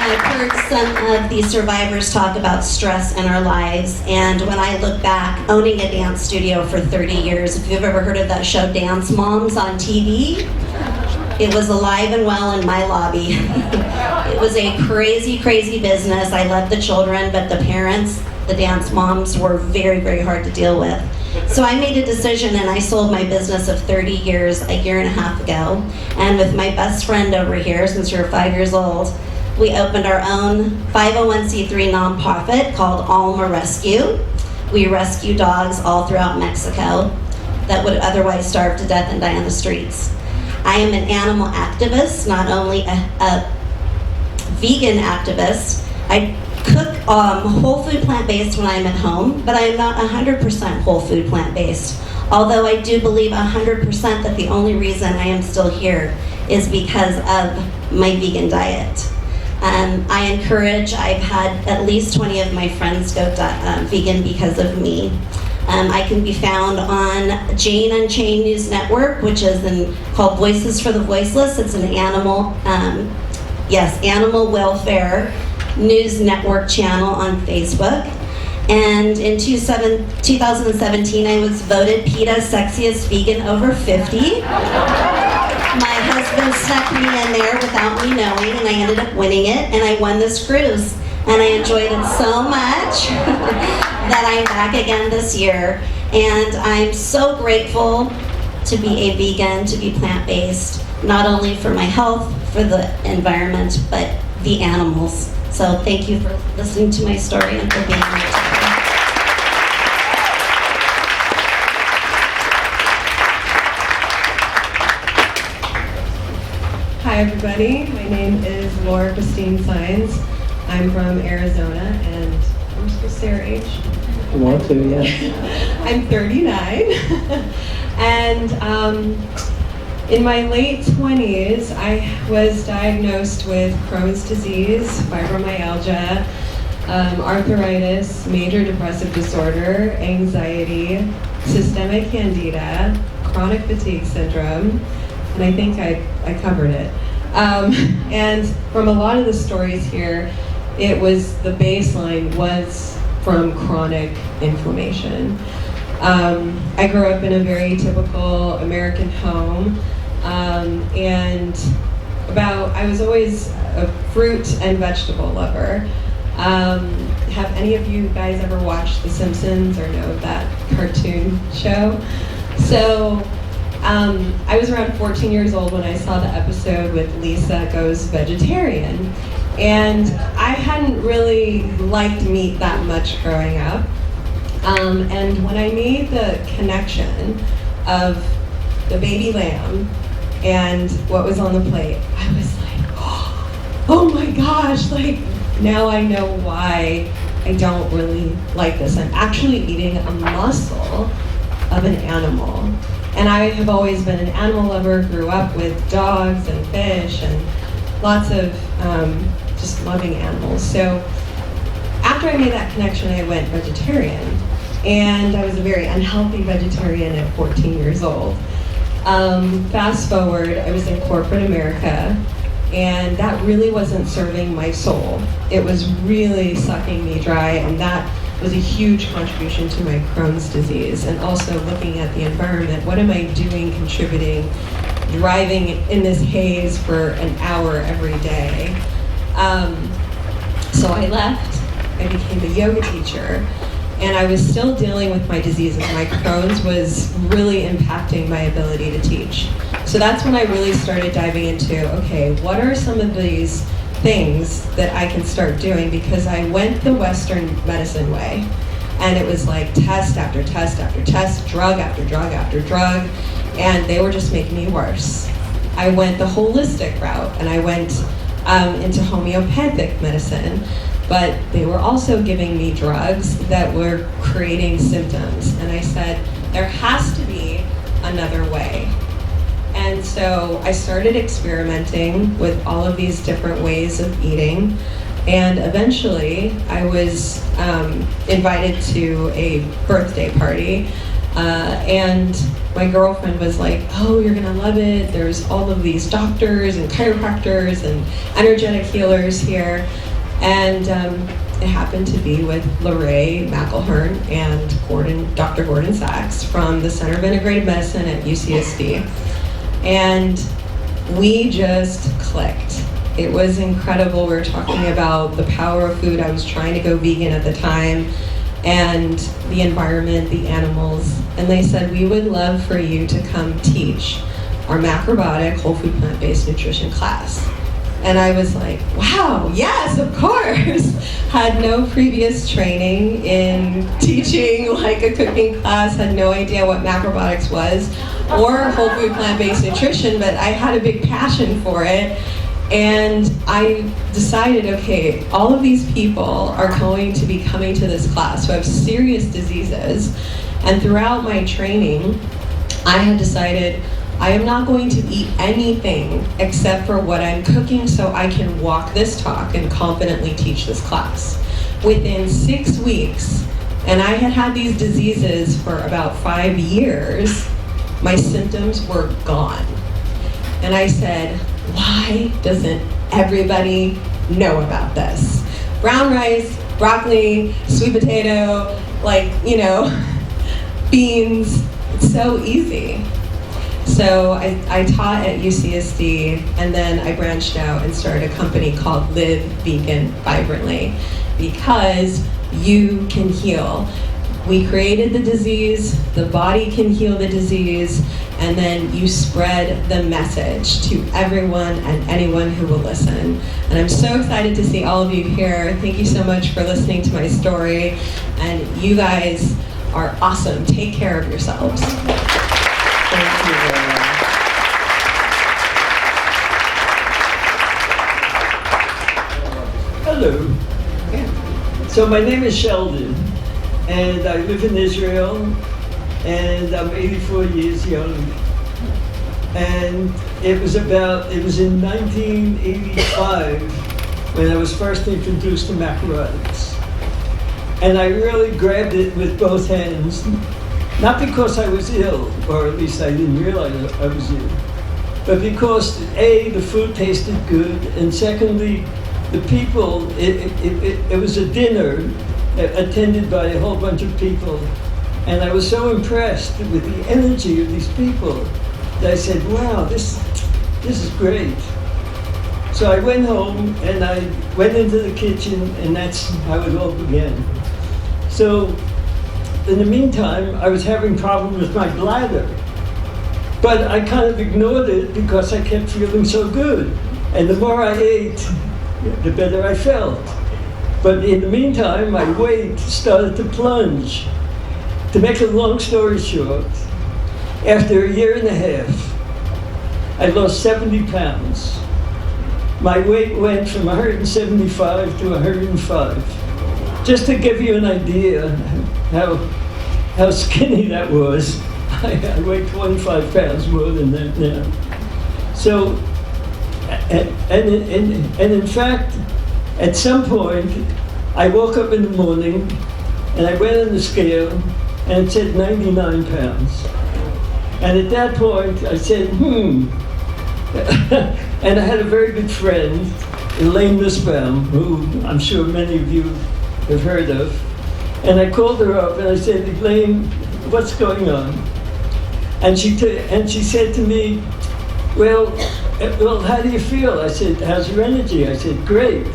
I've heard some of the survivors talk about stress in our lives, and when I look back, owning a dance studio for 30 years, if you've ever heard of that show Dance Moms on TV, it was alive and well in my lobby. It was a crazy, crazy business. I loved the children, but the parents, the dance moms, were very, very hard to deal with. So I made a decision, and I sold my business of 30 years a 1.5 years ago, and with my best friend over here, since we were 5 years old, we opened our own 501c3 nonprofit called Alma Rescue. We rescue dogs all throughout Mexico that would otherwise starve to death and die on the streets. I am an animal activist, not only a vegan activist. I cook whole food plant-based when I'm at home, but I am not 100% whole food plant-based. Although I do believe 100% that the only reason I am still here is because of my vegan diet. I've had at least 20 of my friends go vegan because of me. I can be found on Jane Unchained News Network, which is called Voices for the Voiceless. It's an animal welfare news network channel on Facebook. And in 2017, I was voted PETA's sexiest vegan over 50. My husband snuck me in there without me knowing, and I ended up winning it, and I won this cruise. And I enjoyed it so much that I'm back again this year. And I'm so grateful to be a vegan, to be plant-based, not only for my health, for the environment, but the animals. So thank you for listening to my story and for being here today. Hi everybody, my name is Laura Christine Sines. I'm from Arizona and I'm supposed to say our age? You want to, yes. I'm 39 and in my late 20s I was diagnosed with Crohn's disease, fibromyalgia, arthritis, major depressive disorder, anxiety, systemic candida, chronic fatigue syndrome, and I think I covered it. And from a lot of the stories here, it was the baseline was from chronic inflammation. I grew up in a very typical American home, and I was always a fruit and vegetable lover. Have any of you guys ever watched The Simpsons or know that cartoon show? So I was around 14 years old when I saw the episode with Lisa Goes Vegetarian. And I hadn't really liked meat that much growing up. And when I made the connection of the baby lamb and what was on the plate, I was like, oh my gosh, like now I know why I don't really like this. I'm actually eating a muscle of an animal. And I have always been an animal lover, grew up with dogs and fish and lots of just loving animals. So after I made that connection, I went vegetarian. And I was a very unhealthy vegetarian at 14 years old. Fast forward, I was in corporate America, and that really wasn't serving my soul. It was really sucking me dry, and that was a huge contribution to my Crohn's disease. And also looking at the environment, what am I doing, contributing, driving in this haze for an hour every day? So I left, I became a yoga teacher, and I was still dealing with my diseases. My Crohn's was really impacting my ability to teach. So that's when I really started diving into, okay, what are some of these things that I can start doing? Because I went the Western medicine way, and it was like test after test after test, drug after drug after drug, and they were just making me worse. I went the holistic route, and I went into homeopathic medicine, but they were also giving me drugs that were creating symptoms. And I said, there has to be another way. And so I started experimenting with all of these different ways of eating. And eventually I was invited to a birthday party. And my girlfriend was like, oh, you're gonna love it. There's all of these doctors and chiropractors and energetic healers here. And it happened to be with Lorraine McElhern and Dr. Gordon Sachs from the Center of Integrative Medicine at UCSD. And we just clicked. It was incredible. We were talking about the power of food. I was trying to go vegan at the time, and the environment, the animals. And they said, we would love for you to come teach our macrobiotic whole food plant-based nutrition class. And I was like, wow, yes, of course. Had no previous training in teaching like a cooking class, had no idea what macrobiotics was or whole food plant-based nutrition, but I had a big passion for it. And I decided, okay, all of these people are going to be coming to this class who have serious diseases. And throughout my training, I had decided I am not going to eat anything except for what I'm cooking so I can walk this talk and confidently teach this class. Within 6 weeks, and I had had these diseases for about 5 years, my symptoms were gone. And I said, why doesn't everybody know about this? Brown rice, broccoli, sweet potato, like, you know, beans. It's so easy. So I taught at UCSD, and then I branched out and started a company called Live Vegan Vibrantly, because you can heal. We created the disease, the body can heal the disease, and then you spread the message to everyone and anyone who will listen. And I'm so excited to see all of you here. Thank you so much for listening to my story, and you guys are awesome. Take care of yourselves. Thank you very much. Hello. So my name is Sheldon, and I live in Israel, and I'm 84 years young. And it was in 1985 when I was first introduced to macrobiotics. And I really grabbed it with both hands, not because I was ill, or at least I didn't realize I was ill, but because A, the food tasted good, and secondly, the people, it was a dinner attended by a whole bunch of people, and I was so impressed with the energy of these people that I said, wow, this is great. So I went home and I went into the kitchen, and that's how it all began. So in the meantime, I was having problems with my bladder, but I kind of ignored it because I kept feeling so good. And the more I ate, the better I felt. But in the meantime, my weight started to plunge. To make a long story short, after a year and a half, I lost 70 pounds. My weight went from 175 to 105. Just to give you an idea how skinny that was, I weigh 25 pounds more than that now. So, and in fact, at some point, I woke up in the morning and I went on the scale and it said 99 pounds. And at that point, I said, And I had a very good friend, Elaine Nussbaum, who I'm sure many of you have heard of. And I called her up and I said, Elaine, what's going on? And she said to me, well, how do you feel? I said, how's your energy? I said, great.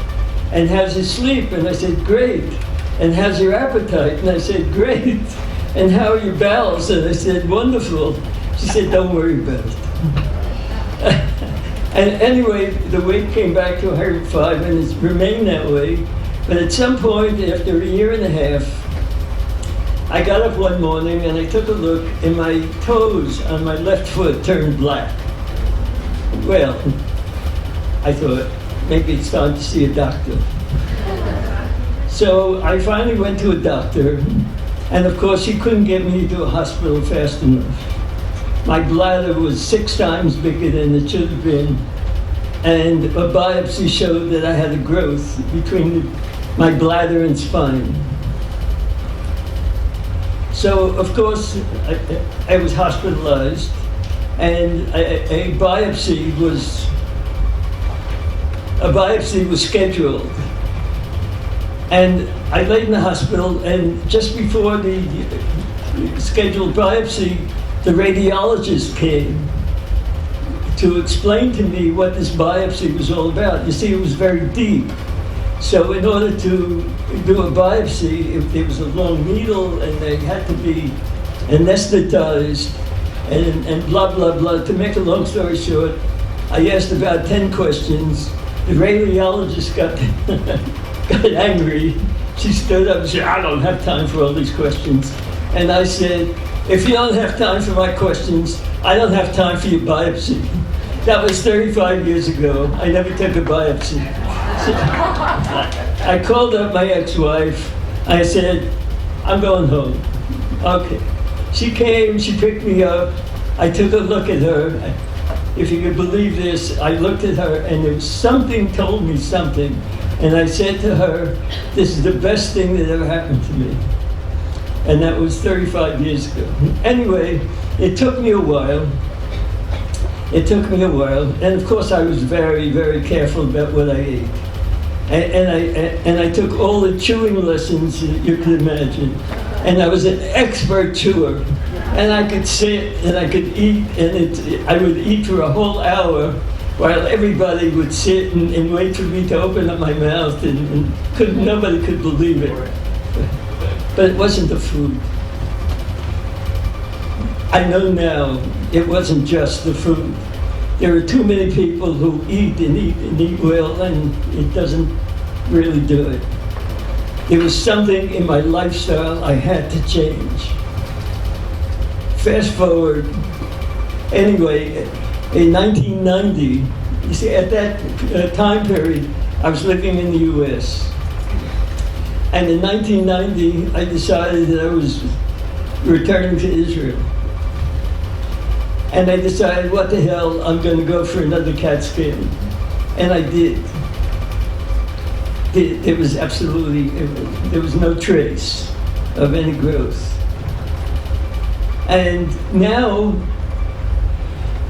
And how's your sleep? And I said, great. And how's your appetite? And I said, great. And how are your bowels? And I said, wonderful. She said, don't worry about it. And anyway, the weight came back to 105 and it's remained that way. But at some point, after a year and a half, I got up one morning and I took a look and my toes on my left foot turned black. Well, I thought, maybe it's time to see a doctor. So I finally went to a doctor, and of course he couldn't get me to a hospital fast enough. My bladder was 6 times bigger than it should have been, and a biopsy showed that I had a growth between my bladder and spine. So, of course, I was hospitalized, and a biopsy was scheduled. And I laid in the hospital, and just before the scheduled biopsy, the radiologist came to explain to me what this biopsy was all about. You see, it was very deep. So in order to do a biopsy, it was a long needle, and they had to be anesthetized, and blah, blah, blah. To make a long story short, I asked about 10 questions. The radiologist got angry. She stood up and said, I don't have time for all these questions. And I said, if you don't have time for my questions, I don't have time for your biopsy. That was 35 years ago. I never took a biopsy. So I called up my ex-wife. I said, I'm going home. Okay. She came, she picked me up. I took a look at her. If you could believe this, I looked at her and there was something told me something. And I said to her, this is the best thing that ever happened to me. And that was 35 years ago. Anyway, it took me a while. And of course I was very, very careful about what I ate. and I took all the chewing lessons that you could imagine. And I was an expert chewer. And I could sit and I could eat, and I would eat for a whole hour while everybody would sit and wait for me to open up my mouth, and nobody could believe it. But it wasn't the food. I know now it wasn't just the food. There are too many people who eat and eat and eat well, and it doesn't really do it. There was something in my lifestyle I had to change. Fast forward, anyway, in 1990, you see, at that time period, I was living in the US. And in 1990, I decided that I was returning to Israel. And I decided, what the hell, I'm going to go for another CAT scan. And I did. There was absolutely, there was no trace of any growth. And now,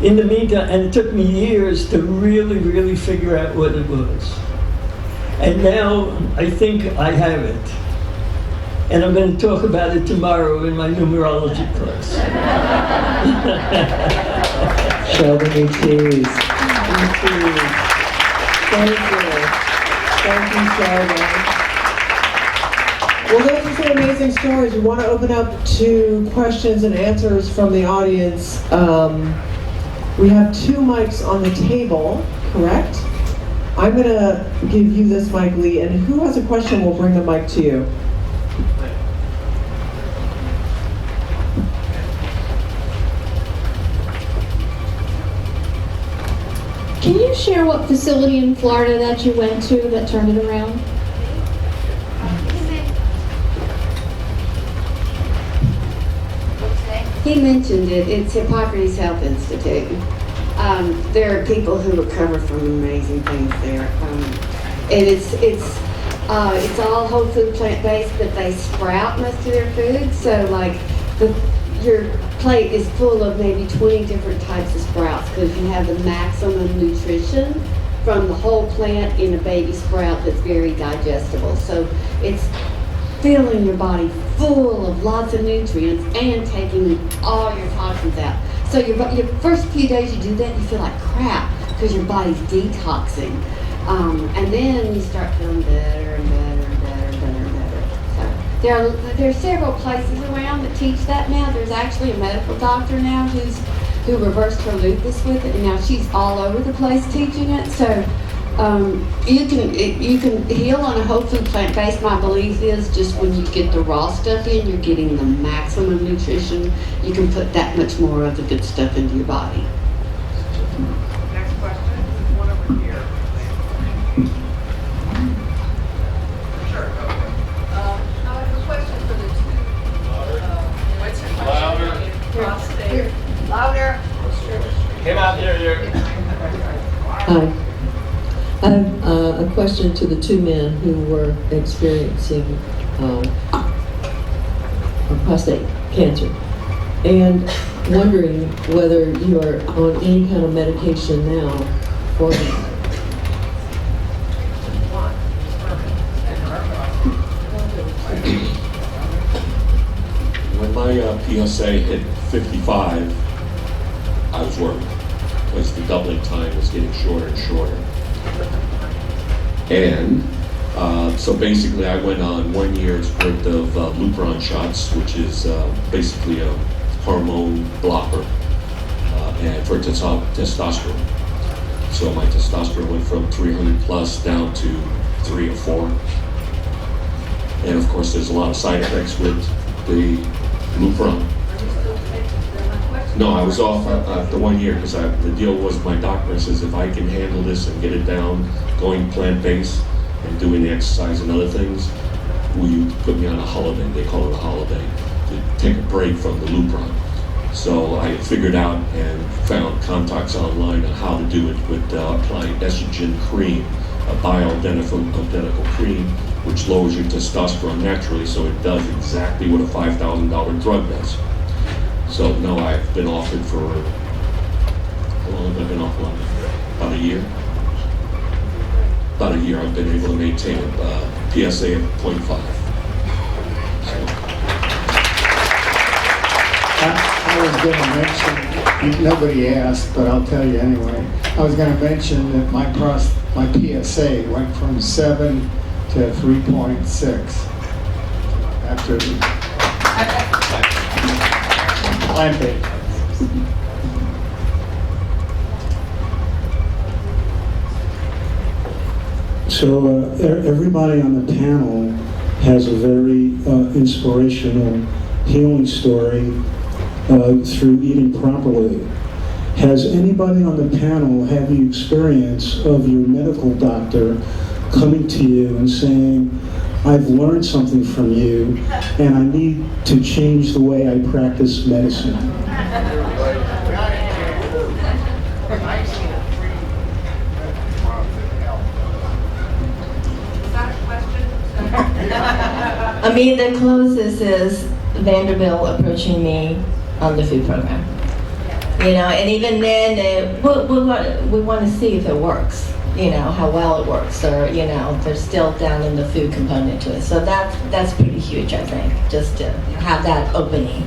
in the meantime, and it took me years to really, really figure out what it was. And now, I think I have it. And I'm going to talk about it tomorrow in my numerology class. Sheldon, you tease. You tease. Thank you. Thank you, Sheldon. Well, those are some amazing stories. We want to open up to questions and answers from the audience. We have 2 mics on the table, correct? I'm going to give you this mic, Lee, and who has a question, we'll bring the mic to you. Can you share what facility in Florida that you went to that turned it around? He mentioned it. It's Hippocrates Health Institute. There are people who recover from amazing things there. And it's all whole food plant-based, but they sprout most of their food. So like your plate is full of maybe 20 different types of sprouts because you have the maximum nutrition from the whole plant in a baby sprout that's very digestible. So it's filling your body full of lots of nutrients and taking all your toxins out. So your first few days you do that, you feel like crap because your body's detoxing. And then you start feeling better and better and better and better and better. So there are several places around that teach that now. There's actually a medical doctor now who reversed her lupus with it, and now she's all over the place teaching it. So you can heal on a whole food plant-based. My belief is just when you get the raw stuff in, you're getting the maximum nutrition. You can put that much more of the good stuff into your body. Next question, one over here. Sure, go ahead. I have a question for the two. What's your question? Prostate. Louder. Came out here. Hi. I have a question to the 2 men who were experiencing prostate cancer, and wondering whether you are on any kind of medication now for them. When my PSA hit 55, I was worried because the doubling time was getting shorter and shorter. And so basically I went on 1 year's worth of Lupron shots, which is basically a hormone blocker and for testosterone. So my testosterone went from 300 plus down to 3 or 4. And of course there's a lot of side effects with the Lupron. No, I was off after 1 year because the deal was my doctor says if I can handle this and get it down, going plant-based and doing the exercise and other things, will you put me on a holiday? They call it a holiday, to take a break from the Lupron. So I figured out and found contacts online on how to do it with applying estrogen cream, a bioidentical cream, which lowers your testosterone naturally, so it does exactly what a $5,000 drug does. So no, I've been off it for, how long have I been off? About a year. about a year, I've been able to maintain a PSA of 0.5. I was going to mention, nobody asked, but I'll tell you anyway. I was going to mention that my PSA went from 7 to 3.6 after the plant-based. So everybody on the panel has a very inspirational healing story through eating properly. Has anybody on the panel had the experience of your medical doctor coming to you and saying, I've learned something from you and I need to change the way I practice medicine? I mean, the closest is Vanderbilt approaching me on the food program. You know, and even then, we want to see if it works, you know, how well it works, or, you know, they're still down in the food component to it. So that's pretty huge, I think, just to have that opening.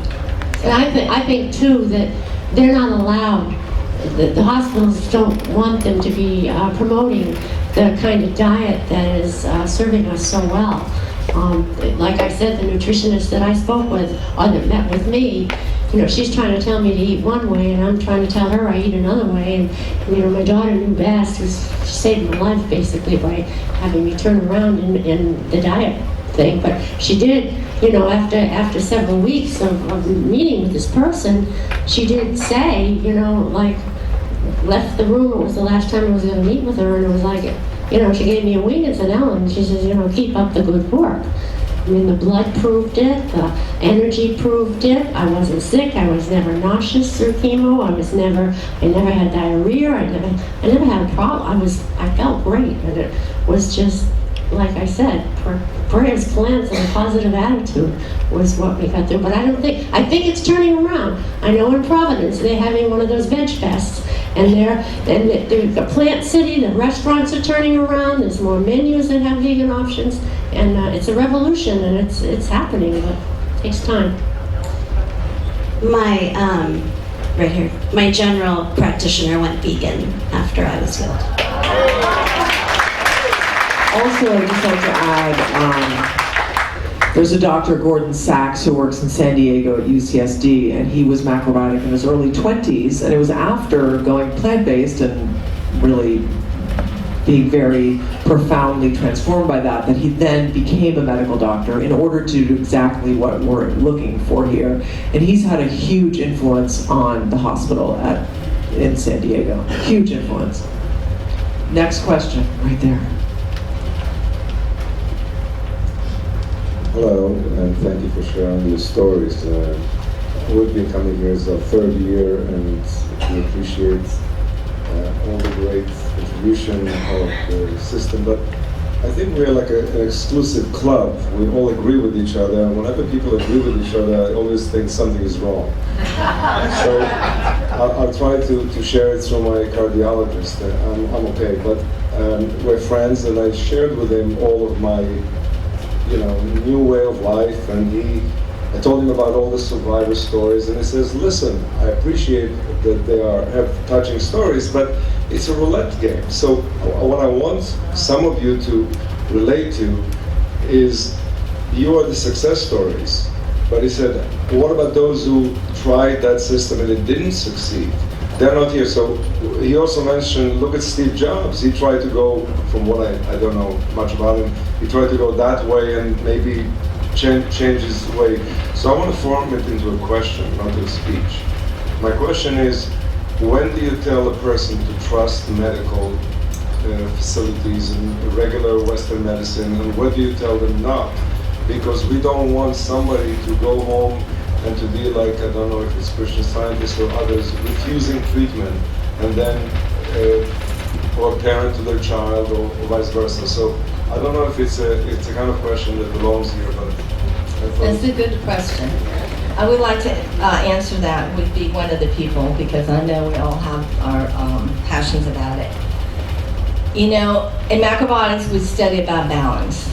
So. And I think too that they're not allowed, the hospitals don't want them to be promoting the kind of diet that is serving us so well. Like I said, the nutritionist that I spoke with, or that met with me, you know, she's trying to tell me to eat one way, and I'm trying to tell her I eat another way. And you know, my daughter knew best. She saved my life basically by having me turn around in the diet thing. But she did, you know, after several weeks of meeting with this person, she did say, you know, like, left the room. It was the last time I was going to meet with her, and it was like, you know, she gave me a wink and said, Ellen, she says, you know, keep up the good work. I mean, the blood proved it, the energy proved it. I wasn't sick. I was never nauseous through chemo. I never had diarrhea. I never had a problem. I felt great, and it was just, like I said, prayers, plants, and a positive attitude was what we got through. But I think it's turning around. I know in Providence they're having one of those veg fests, and they're the plant city. The restaurants are turning around. There's more menus that have vegan options, and it's a revolution, and it's happening, but it takes time. Right here, my general practitioner went vegan after I was healed. Also, I'd just like to add, there's a Dr. Gordon Sachs who works in San Diego at UCSD, and he was macrobiotic in his early 20s, and it was after going plant-based and really being very profoundly transformed by that he then became a medical doctor in order to do exactly what we're looking for here. And he's had a huge influence on the hospital in San Diego. Huge influence. Next question, right there. Hello, and thank you for sharing your stories. We've been coming here as our third year, and we appreciate all the great contribution of the system. But I think we're like an exclusive club. We all agree with each other, and whenever people agree with each other, I always think something is wrong. So I'll try to share it through my cardiologist. I'm okay, but we're friends, and I shared with him all of my new way of life, and I told him about all the survivor stories, and he says, listen, I appreciate that they have touching stories, but it's a roulette game. So what I want some of you to relate to is, you are the success stories. But he said, what about those who tried that system and it didn't succeed? They're not here. So he also mentioned, look at Steve Jobs. He tried to go, from what I don't know much about him, he tried to go that way and maybe change his way. So I want to form it into a question, not a speech. My question is, when do you tell a person to trust medical facilities and regular Western medicine, and when do you tell them not? Because we don't want somebody to go home and to be like, I don't know if it's Christian Scientists or others, refusing treatment, and then, or a parent to their child, or vice versa. So I don't know if it's a kind of question that belongs here, but That's a good question. I would like to answer that, would be one of the people, because I know we all have our passions about it. You know, in macrobiotics, we study about balance.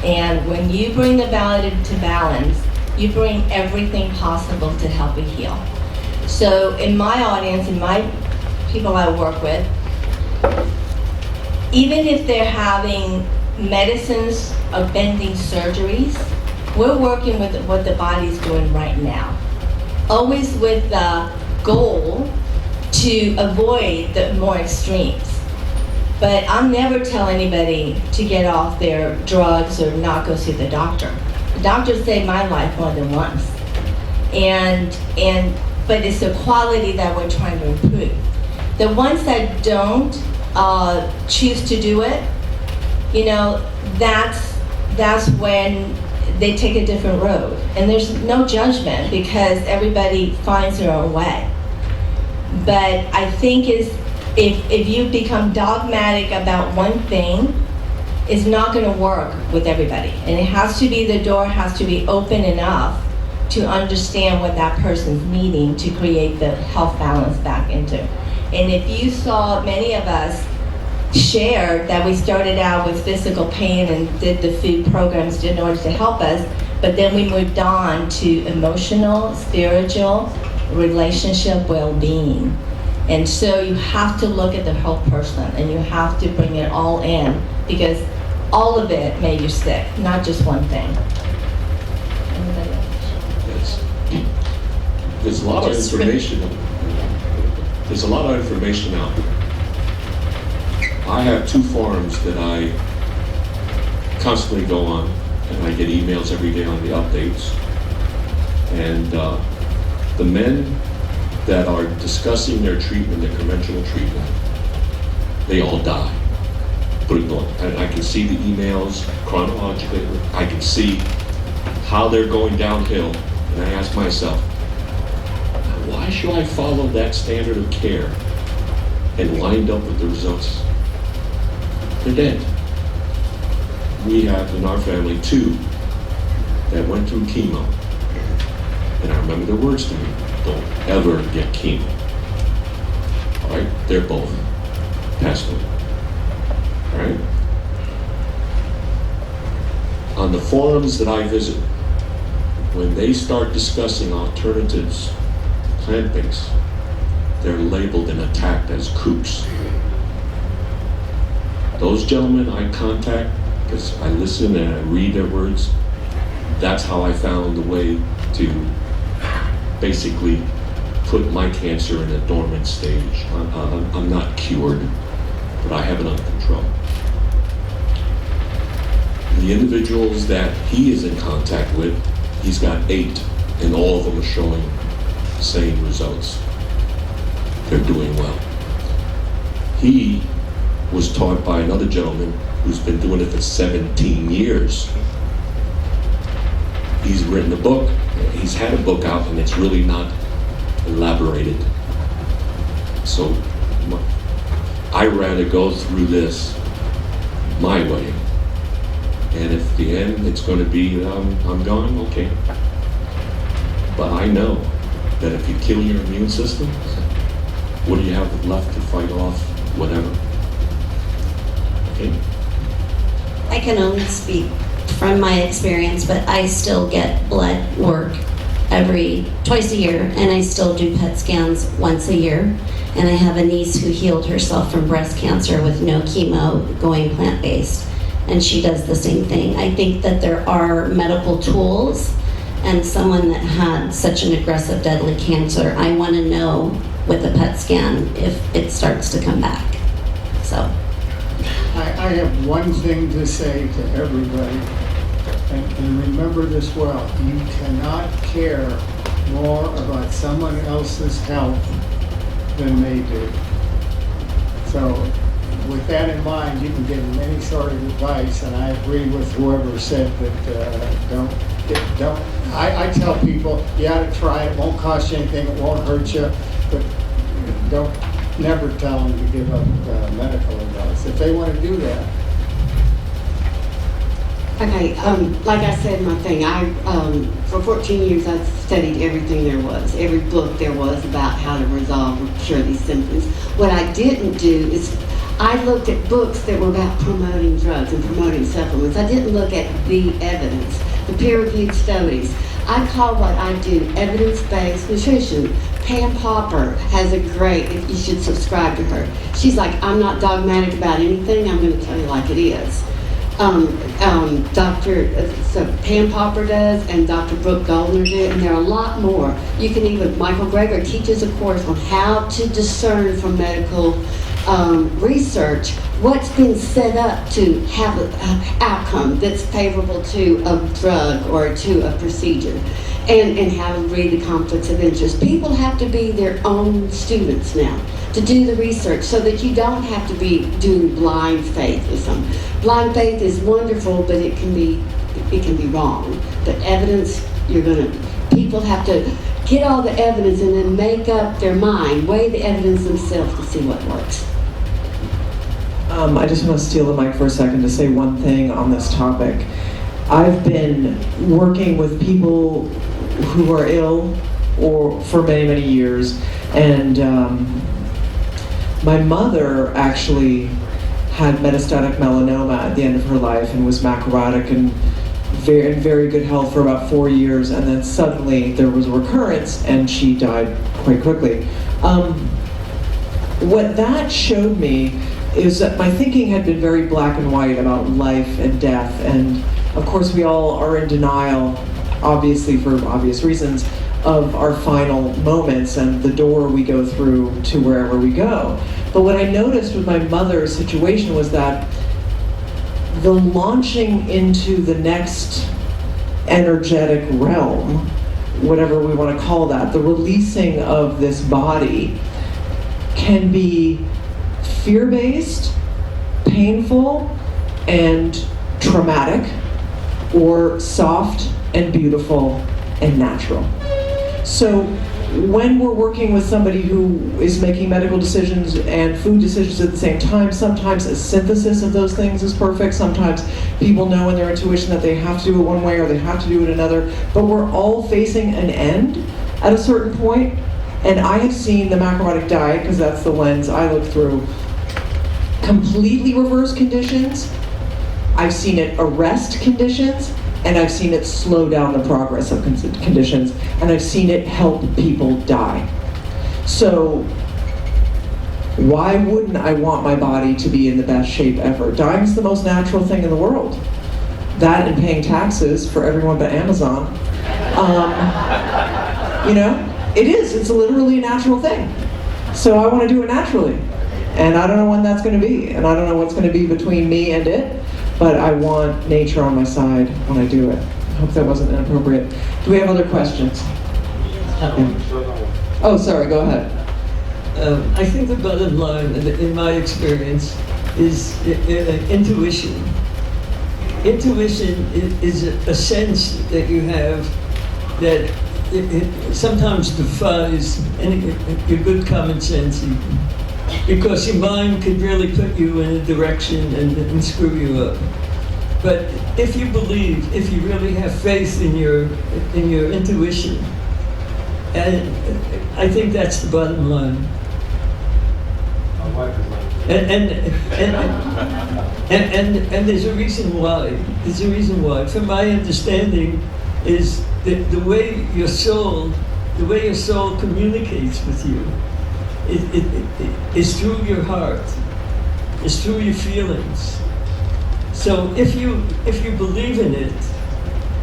And when you bring the body to balance, you bring everything possible to help it heal. So in my audience, in my people I work with, even if they're having medicines or bending surgeries, we're working with what the body's doing right now. Always with the goal to avoid the more extremes. But I'll never tell anybody to get off their drugs or not go see the doctor. The doctor saved my life more than once. But it's the quality that we're trying to improve. The ones that don't choose to do it, you know, that's when they take a different road. And there's no judgment because everybody finds their own way. But I think if you become dogmatic about one thing, it's not going to work with everybody. And it has to be, the door has to be open enough to understand what that person's needing to create the health balance back into. And if you saw many of us shared that we started out with physical pain and did the food programs in order to help us, but then we moved on to emotional, spiritual, relationship well-being. And so you have to look at the whole person and you have to bring it all in because all of it made you sick, not just one thing. Yes. There's a lot of information. There's a lot of information out there. I have 2 forums that I constantly go on, and I get emails every day on the updates. And the men that are discussing their treatment, their conventional treatment, they all die. Put it blunt. And I can see the emails chronologically. I can see how they're going downhill. And I ask myself, why should I follow that standard of care and wind up with the results? They're dead. We have in our family 2 that went through chemo. And I remember their words to me, don't ever get chemo. All right, they're both passed away. All right? On the forums that I visit, when they start discussing alternatives, plant-based, they're labeled and attacked as kooks. Those gentlemen I contact, because I listen and I read their words, that's how I found the way to basically put my cancer in a dormant stage. I'm not cured, but I have it under control. The individuals that he is in contact with, he's got 8, and all of them are showing the same results. They're doing well. He was taught by another gentleman who's been doing it for 17 years. He's written a book. He's had a book out, and it's really not elaborated. So I'd rather go through this my way. And if the end it's going to be I'm gone, okay. But I know that if you kill your immune system, what do you have left to fight off whatever? Okay. I can only speak from my experience, but I still get blood work twice a year, and I still do PET scans once a year. And I have a niece who healed herself from breast cancer with no chemo, going plant-based, and she does the same thing. I think that there are medical tools, and someone that had such an aggressive, deadly cancer, I want to know with a PET scan if it starts to come back. So. I have one thing to say to everybody, and remember this well. You cannot care more about someone else's health than they do. So with that in mind, you can give them any sort of advice, and I agree with whoever said that don't. I tell people, you ought to try it, won't cost you anything, it won't hurt you, but never tell them to give up medical advice if they want to do that. Okay, like I said in my thing, for 14 years I've studied everything there was, every book there was about how to resolve or cure these symptoms. What I didn't do is I looked at books that were about promoting drugs and promoting supplements. I didn't look at the evidence, the peer-reviewed studies. I call what I do evidence-based nutrition. Pam Popper has a great, if you should subscribe to her. She's like, I'm not dogmatic about anything, I'm going to tell you like it is. So Pam Popper does, and Dr. Brooke Goldner do, and there are a lot more. You can even, Michael Greger teaches a course on how to discern from medical research what's been set up to have an outcome that's favorable to a drug or to a procedure, and how to read the conflicts of interest. People have to be their own students now to do the research so that you don't have to be doing blind faith with them. Blind faith is wonderful, but it can be wrong. But evidence, people have to get all the evidence and then make up their mind, weigh the evidence themselves to see what works. I just want to steal the mic for a second to say one thing on this topic. I've been working with people who are ill or for many, many years, and my mother actually had metastatic melanoma at the end of her life and was macrobiotic and in very good health for about 4 years, and then suddenly there was a recurrence and she died quite quickly. What that showed me is that my thinking had been very black and white about life and death, and of course we all are in denial, obviously for obvious reasons, of our final moments and the door we go through to wherever we go. But what I noticed with my mother's situation was that the launching into the next energetic realm, whatever we want to call that, the releasing of this body, can be fear-based, painful, and traumatic, or soft and beautiful and natural. So when we're working with somebody who is making medical decisions and food decisions at the same time, sometimes a synthesis of those things is perfect. Sometimes people know in their intuition that they have to do it one way or they have to do it another, but we're all facing an end at a certain point. And I have seen the macrobiotic diet, because that's the lens I look through, completely reverse conditions. I've seen it arrest conditions, and I've seen it slow down the progress of conditions, and I've seen it help people die. So why wouldn't I want my body to be in the best shape ever? Dying's the most natural thing in the world. That and paying taxes for everyone but Amazon. It is. It's literally a natural thing. So I want to do it naturally. And I don't know when that's going to be. And I don't know what's going to be between me and it. But I want nature on my side when I do it. I hope that wasn't inappropriate. Do we have other questions? Oh, sorry. Go ahead. I think the bottom line, in my experience, is intuition. Intuition is a sense that you have that it sometimes defies your good common sense, because your mind could really put you in a direction and screw you up. But if you believe, if you really have faith in your intuition, and I think that's the bottom line. And there's a reason why. There's a reason why. From my understanding, is the way your soul communicates with you. It is through your heart. It's through your feelings. So if you believe in it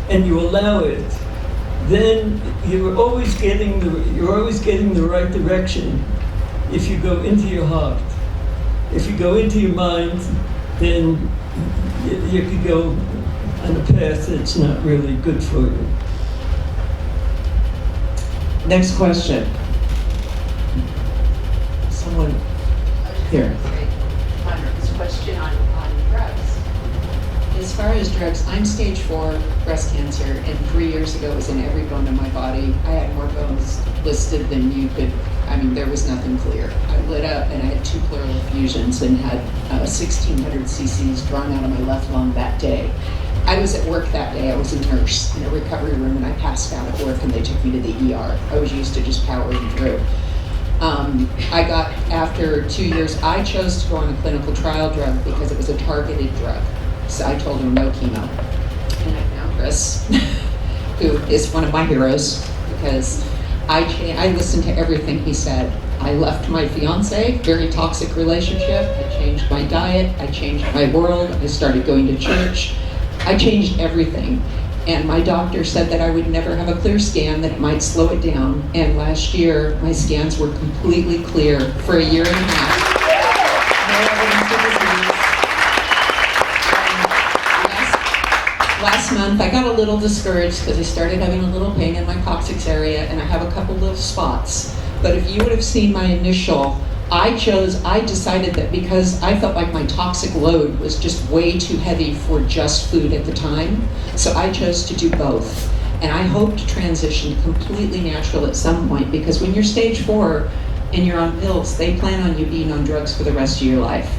and you allow it, then you're always getting the right direction. If you go into your heart, if you go into your mind, then you could go on a path that's not really good for you. Next question. Someone here. This question on drugs. As far as drugs, I'm stage 4 breast cancer, and 3 years ago it was in every bone in my body. I had more bones listed than you could. There was nothing clear. I lit up and I had 2 pleural effusions and had 1,600 cc's drawn out of my left lung that day. I was at work that day. I was a nurse in a recovery room, and I passed out at work and they took me to the ER. I was used to just powering through. I got, after 2 years, I chose to go on a clinical trial drug because it was a targeted drug. So I told him no chemo. And I found Chris, who is one of my heroes, because I listened to everything he said. I left my fiance, very toxic relationship. I changed my diet. I changed my world. I started going to church. I changed everything. And my doctor said that I would never have a clear scan, that it might slow it down. And last year, my scans were completely clear for a year and a half. No evidence of disease. Last month, I got a little discouraged because I started having a little pain in my coccyx area, and I have a couple little spots. But if you would have seen my initial, I decided that because I felt like my toxic load was just way too heavy for just food at the time, so I chose to do both. And I hope to transition completely natural at some point, because when you're stage 4 and you're on pills, they plan on you being on drugs for the rest of your life.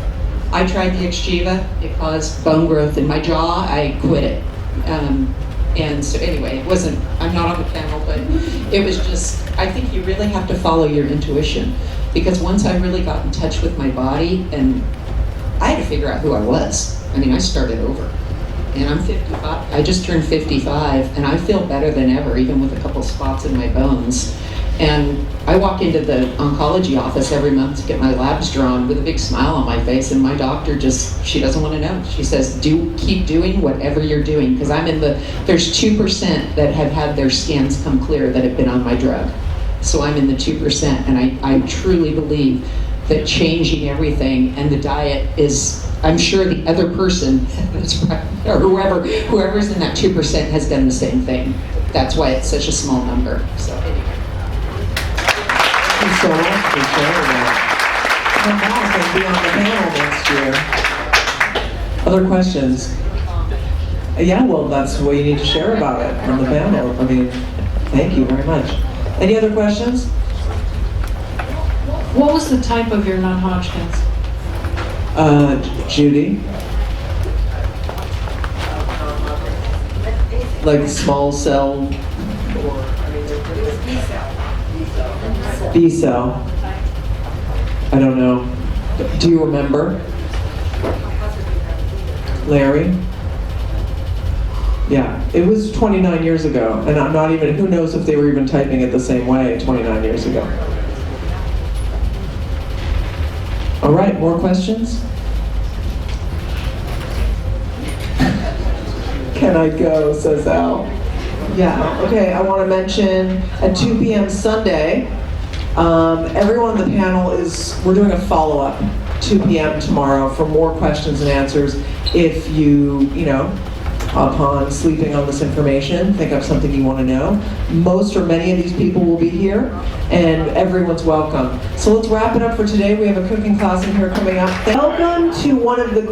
I tried the Exgeva, it caused bone growth in my jaw, I quit it. And so anyway, it wasn't, I'm not on the panel, but it was just, I think you really have to follow your intuition. Because once I really got in touch with my body, and I had to figure out who I was. I mean, I started over. And I'm 55, I just turned 55, and I feel better than ever, even with a couple spots in my bones. And I walk into the oncology office every month to get my labs drawn with a big smile on my face, and my doctor she doesn't want to know. She says, keep doing whatever you're doing, because there's 2% that have had their scans come clear that have been on my drug. So I'm in the 2%, and I truly believe that changing everything, and the diet is, I'm sure the other person, or whoever's in that 2% has done the same thing. That's why it's such a small number. So anyway. Thank you so much for sharing that. Come back and be on the panel next year. Other questions? Yeah, well, that's what you need to share about it on the panel. I mean, thank you very much. Any other questions? What was the type of your non-Hodgkin's? Judy? Like small cell? B cell. I don't know. Do you remember? Larry? Yeah, it was 29 years ago, and I'm not even, who knows if they were even typing it the same way 29 years ago. All right, more questions? Can I go, says Elle. Yeah, okay, I want to mention at 2 p.m. Sunday, everyone on the panel we're doing a follow-up 2 p.m. tomorrow for more questions and answers. If you upon sleeping on this information, think of something you want to know. Most or many of these people will be here, and everyone's welcome. So let's wrap it up for today. We have a cooking class in here coming up. Welcome to one of the